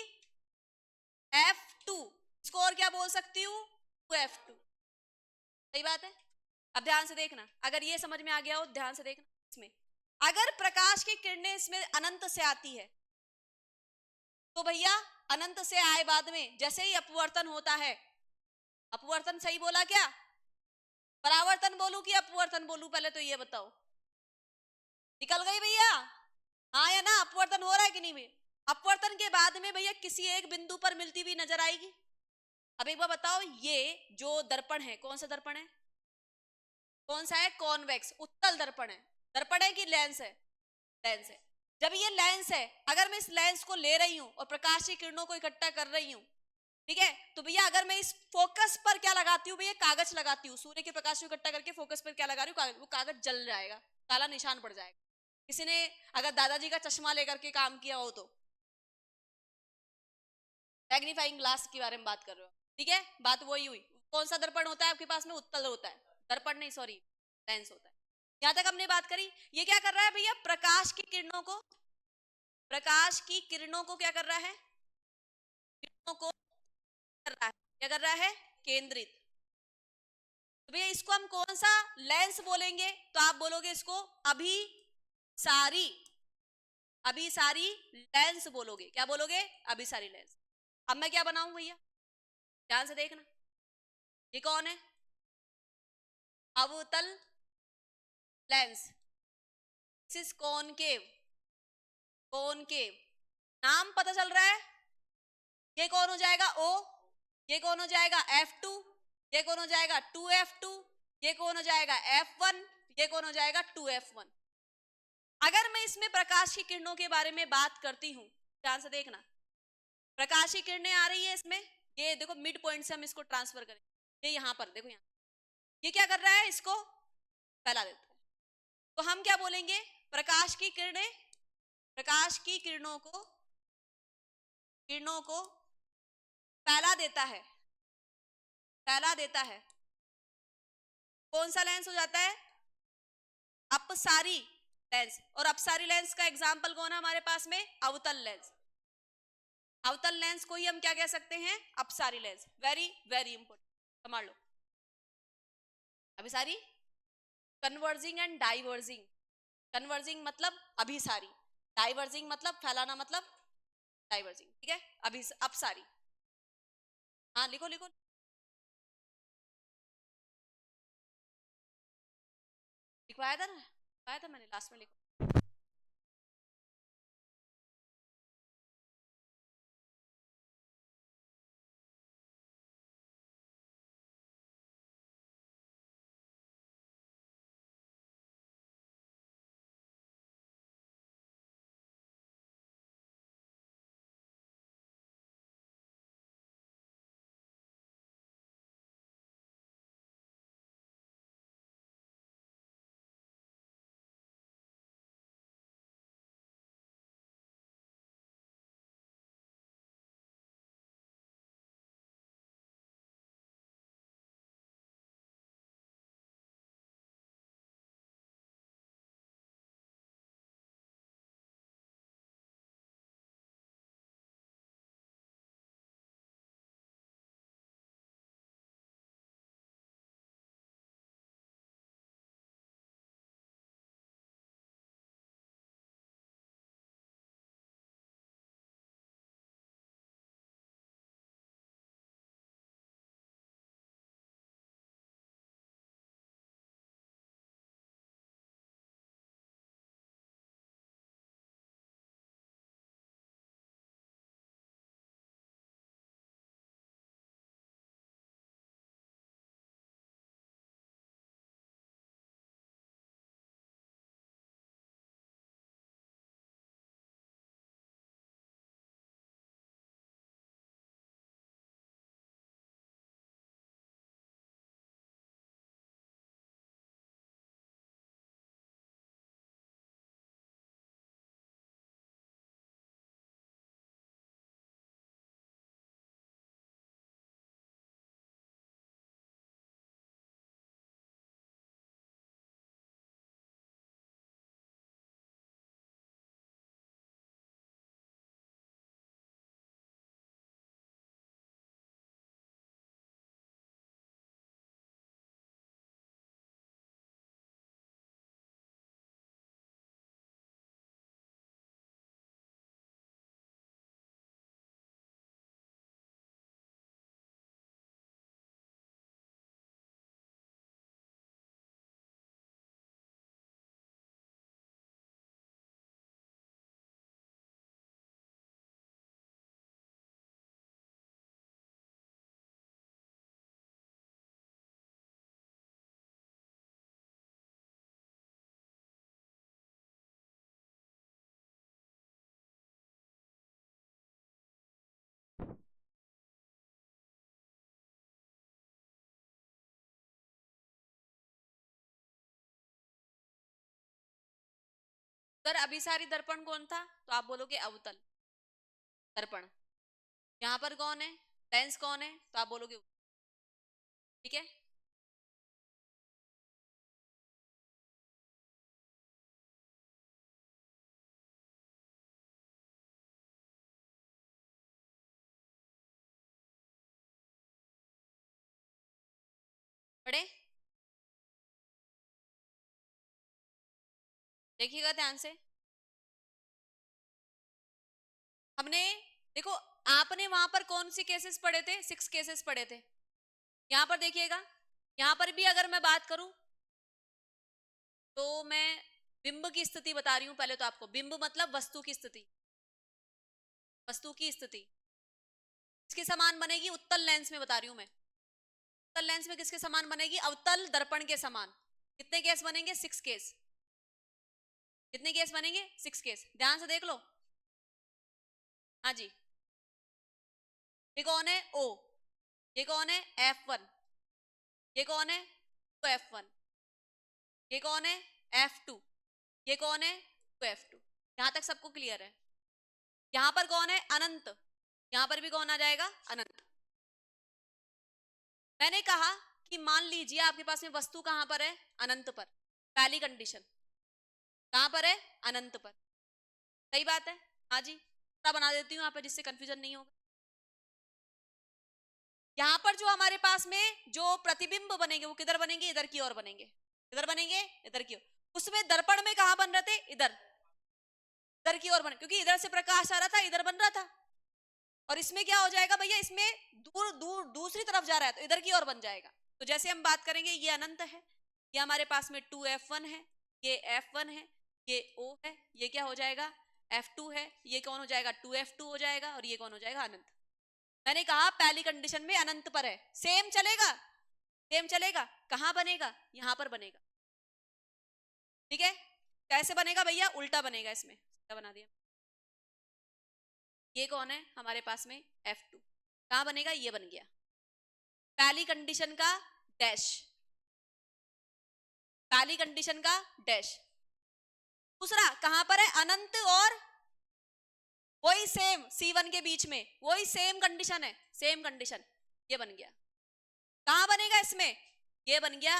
F2। इसको और क्या बोल सकती हूँ, 2f2। सही बात है। अब ध्यान से देखना, अगर ये समझ में आ गया हो ध्यान से देखना, इसमें अगर प्रकाश की किरणें इसमें अनंत से आती है तो भैया अनंत से आए बाद में जैसे ही अपवर्तन होता है, अपवर्तन सही बोला क्या, परावर्तन बोलूं कि अपवर्तन बोलूं, पहले तो ये बताओ, निकल गई भैया, हाँ या ना, अपवर्तन हो रहा है कि नहीं भैया, अपवर्तन के बाद में भैया किसी एक बिंदु पर मिलती हुई नजर आएगी। अब एक बार बताओ, ये जो दर्पण है कौन सा दर्पण है, कौन सा है, कॉन्वेक्स उत्तल दर्पण है। दर्पण है कि लेंस है, लेंस है। जब ये लेंस है, अगर मैं इस लेंस को ले रही हूं और प्रकाश की किरणों को इकट्ठा कर रही हूं, ठीक है, तो भैया अगर मैं इस फोकस पर क्या लगाती हूँ भैया, कागज लगाती हूँ, सूर्य के प्रकाश को इकट्ठा करके फोकस पर क्या लगा रही हूँ, कागज, वो कागज जल जाएगा, काला निशान पड़ जाएगा। किसी ने अगर दादाजी का चश्मा लेकर के काम किया हो तो, मैग्नीफाइंग ग्लास के बारे में बात कर रहे हो, ठीक है, बात वही हुई। कौन सा दर्पण होता है आपके पास में, उत्तल होता है, दर्पण नहीं सॉरी, लेंस होता है। यहां तक हमने बात करी। ये क्या कर रहा है भैया, प्रकाश की किरणों को, प्रकाश की किरणों को क्या कर रहा है, किरणों को कर रहा है, क्या कर रहा है, केंद्रित। तो भैया इसको हम कौन सा लेंस बोलेंगे, तो आप बोलोगे इसको अभिसारी, अभिसारी लेंस बोलोगे, क्या बोलोगे, अभिसारी लेंस। अब मैं क्या बनाऊं भैया, ध्यान से देखना, ये कौन है, अवतल lens, this is concave, concave, नाम पता चल रहा है। ये कौन हो जाएगा O, ये कौन हो जाएगा F2, ये कौन हो जाएगा 2F2, ये कौन हो जाएगा F1, ये कौन हो जाएगा 2F1। अगर मैं इसमें प्रकाश की किरणों के बारे में बात करती हूं, ध्यान से देखना, प्रकाश की किरणें आ रही है इसमें, ये देखो मिड पॉइंट से हम इसको ट्रांसफर करेंगे, ये यहां पर देखो, यहां ये क्या कर रहा है, इसको फैला देता है। तो हम क्या बोलेंगे, प्रकाश की किरणें, प्रकाश की किरणों को, किरणों को फैला देता है, फैला देता है। कौन सा लेंस हो जाता है, अपसारी लेंस। और अपसारी लेंस का एग्जांपल कौन है हमारे पास में, अवतल लेंस। अवतल लेंस को ही हम क्या कह सकते हैं, अपसारी लेंस। वेरी वेरी इंपॉर्टेंट, समझ लो। अभिसारी, कन्वर्जिंग एंड डाइवर्जिंग, कन्वर्जिंग मतलब अभिसारी, डाइवर्जिंग मतलब फैलाना, मतलब डाइवर्जिंग, ठीक है, अपसारी। हाँ लिखो लिखो, लिखवाया था ना, लिखवाया था मैंने लास्ट में, लिखो। उधर अभिसारी दर्पण कौन था, तो आप बोलोगे अवतल दर्पण। यहां पर कौन है, लेंस कौन है, तो आप बोलोगे, ठीक है। पढ़े, देखिएगा ध्यान से। हमने, देखो आपने वहां पर कौन सी केसेस पढ़े थे, 6 केसेस पढ़े थे। यहां पर देखिएगा, यहां पर भी अगर मैं बात करूं तो मैं बिंब की स्थिति बता रही हूं पहले तो आपको। बिंब मतलब वस्तु की स्थिति, वस्तु की स्थिति किसके समान बनेगी, उत्तल लेंस में बता रही हूं मैं। उत्तल लेंस में किसके समान बनेगी, अवतल दर्पण के समान। कितने केस बनेंगे, 6 केस। कितने केस बनेंगे, 6 केस। ध्यान से देख लो। हाँ जी, ये कौन है, O। ये कौन है, F1। ये कौन है, 2F1। ये कौन है, F2। ये कौन है, 2F2। यहां तक सबको क्लियर है। यहां पर कौन है, अनंत। यहां पर भी कौन आ जाएगा, अनंत। मैंने कहा कि मान लीजिए आपके पास में वस्तु कहां पर है, अनंत पर। पहली कंडीशन कहां पर है, अनंत पर। सही बात है, हाँ जी। बना देती हूं यहाँ पे जिससे कंफ्यूजन नहीं होगा। यहां पर जो हमारे पास में जो प्रतिबिंब बनेंगे वो किधर बनेंगे, इधर की ओर बनेंगे। इधर बनेंगे, इधर की ओर। उसमें दर्पण में कहां बन रहे थे, इधर, इधर की ओर बने, क्योंकि इधर से प्रकाश आ रहा था, इधर बन रहा था। और इसमें क्या हो जाएगा भैया, इसमें दूर दूर दूसरी तरफ जा रहा है तो इधर की ओर बन जाएगा। तो जैसे हम बात करेंगे, ये अनंत है, ये हमारे पास में 2F1 है, ये F1 है, ये O है, ये क्या हो जाएगा, F2 है। ये कौन हो जाएगा, 2F2 हो जाएगा। और ये कौन हो जाएगा, अनंत। मैंने कहा पहली कंडीशन में अनंत पर है, सेम चलेगा, सेम चलेगा। कहां बनेगा, यहां पर बनेगा, ठीक है। कैसे बनेगा भैया, उल्टा बनेगा, इसमें क्या बना दिया। ये कौन है हमारे पास में, F2। कहां बनेगा, ये बन गया पहली कंडीशन का डैश, पहली कंडीशन का डैश। दूसरा कहां पर है, अनंत और वही सेम C1 के बीच में, वही सेम कंडीशन है, सेम कंडीशन। ये बन गया, कहां बनेगा इसमें, ये बन गया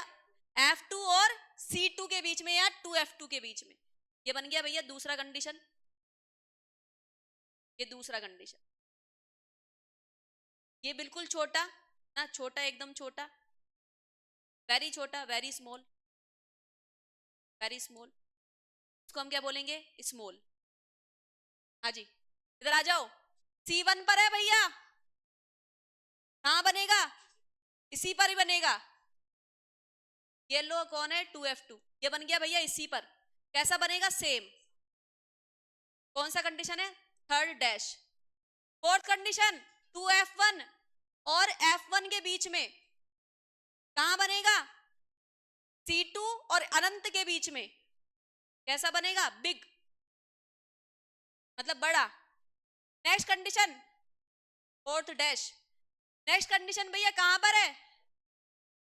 F2 और C2 के बीच में, या 2F2 के बीच में। ये बन गया भैया दूसरा कंडीशन। ये दूसरा कंडीशन, ये बिल्कुल छोटा ना, छोटा एकदम छोटा, वेरी छोटा, वेरी स्मॉल, वेरी स्मॉल। इसको हम क्या बोलेंगे, स्मॉल। हाँ जी, इधर आ जाओ। C1 पर है भैया, कहां बनेगा, इसी पर ही बनेगा। ये लो कौन है, 2F2। ये बन गया भैया इसी पर। कैसा बनेगा, सेम। कौन सा कंडीशन है, third dash. Fourth condition, 2F1 और F1 के बीच में कहां बनेगा, C2 और अनंत के बीच में। कैसा बनेगा, बिग, मतलब बड़ा। Next condition, fourth dash. Next condition भैया कहां पर है,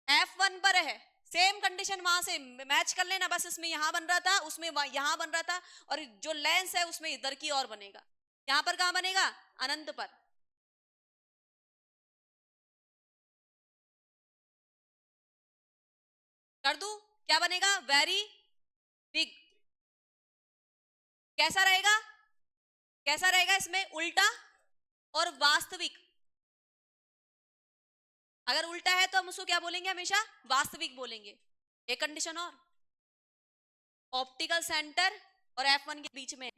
F1 पर है। सेम कंडीशन वहां से मैच कर लेना, बस इसमें यहां बन रहा था, उसमें यहां बन रहा था, और जो लेंस है उसमें इधर की ओर बनेगा। यहां पर कहां बनेगा, अनंत पर। कर दूं, क्या बनेगा, वेरी बिग। कैसा रहेगा, कैसा रहेगा, इसमें उल्टा और वास्तविक। अगर उल्टा है तो हम उसको क्या बोलेंगे, हमेशा वास्तविक बोलेंगे। एक कंडीशन और, ऑप्टिकल सेंटर और F1 के बीच में,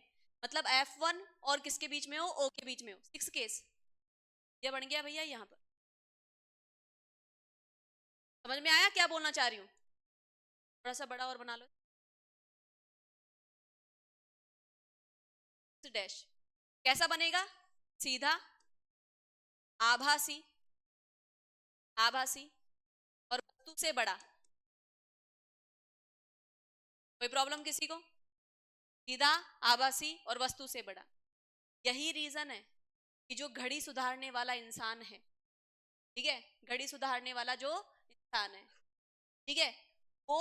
मतलब F1 और किसके बीच में हो, O के बीच में हो। 6 केस ये बन गया भैया। यहां पर समझ में आया क्या बोलना चाह रही हूं, थोड़ा सा बड़ा और बना लो। डैश कैसा बनेगा, सीधा, आभासी, आभासी और वस्तु से बड़ा। कोई प्रॉब्लम किसी को, सीधा, आभासी और वस्तु से बड़ा। यही रीजन है कि जो घड़ी सुधारने वाला इंसान है, ठीक है, घड़ी सुधारने वाला जो इंसान है, ठीक है, वो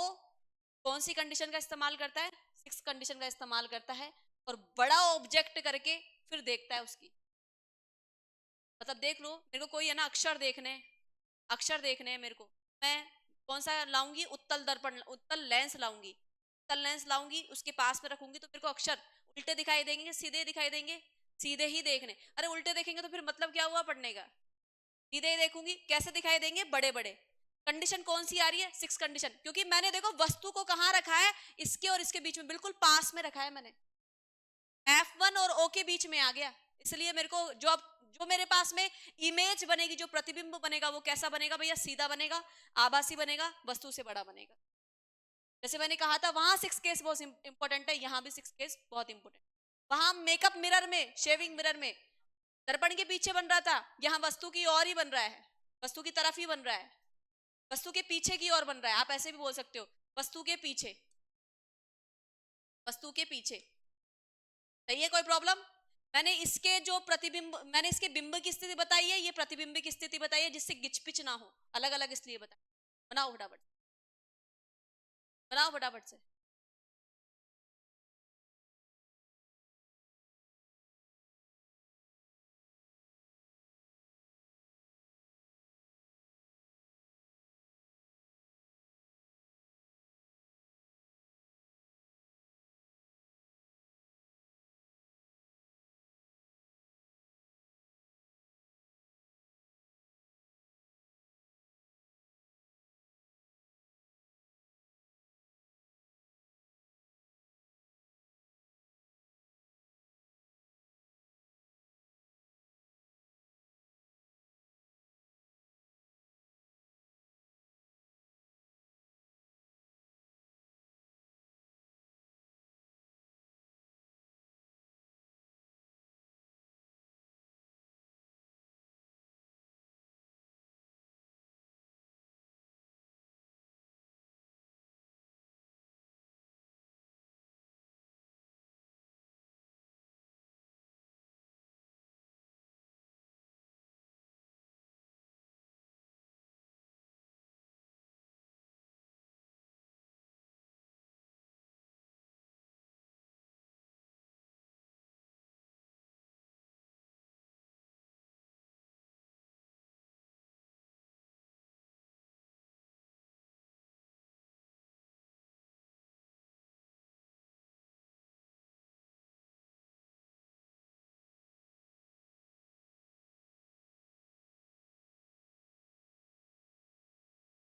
कौन सी कंडीशन का इस्तेमाल करता है, सिक्स कंडीशन का इस्तेमाल करता है और बड़ा ऑब्जेक्ट करके फिर देखता है उसकी। मतलब देख लो, मेरे को कोई है ना अक्षर देखने हैं मेरे को, मैं कौन सा लाऊंगी, उत्तल दर्पण, उत्तल लेंस लाऊंगी, उत्तल लेंस लाऊंगी, उसके पास में रखूंगी तो मेरे को अक्षर उल्टे दिखाई देंगे, सीधे दिखाई देंगे? सीधे ही देखने। अरे उल्टे देखेंगे तो फिर मतलब क्या हुआ पढ़ने का? सीधे ही देखूंगी, कैसे दिखाई देंगे? बड़े बड़े। कंडीशन कौन सी आ रही है? सिक्स कंडीशन, क्योंकि मैंने देखो वस्तु को कहां रखा है, इसके और इसके बीच में, बिल्कुल पास में रखा है मैंने, F1 और O के बीच में आ गया। इसलिए मेरे को जो मेरे पास में इमेज बनेगी, जो प्रतिबिंब बनेगा, वो कैसा बनेगा भैया? सीधा बनेगा, आभासी बनेगा, वस्तु से बड़ा बनेगा। जैसे मैंने कहा था वहां सिक्स केस बहुत इंपॉर्टेंट है, यहां भी सिक्स केस बहुत इंपॉर्टेंट। वहां मेकअप मिरर में, शेविंग मिरर में दर्पण के पीछे बन रहा था, यहाँ वस्तु की ओर ही बन रहा है, वस्तु की तरफ ही बन रहा है, वस्तु के पीछे की ओर बन रहा है। आप ऐसे भी बोल सकते हो, वस्तु के पीछे, वस्तु के पीछे। सही है? कोई प्रॉब्लम? मैंने इसके बिंब की स्थिति बताई है, ये प्रतिबिंब की स्थिति बताई है, जिससे गिचपिच ना हो, अलग अलग इसलिए बताया। बनाओ फटाफट, बनाओ फटाफट से।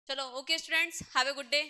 चलो, okay students, have a good day.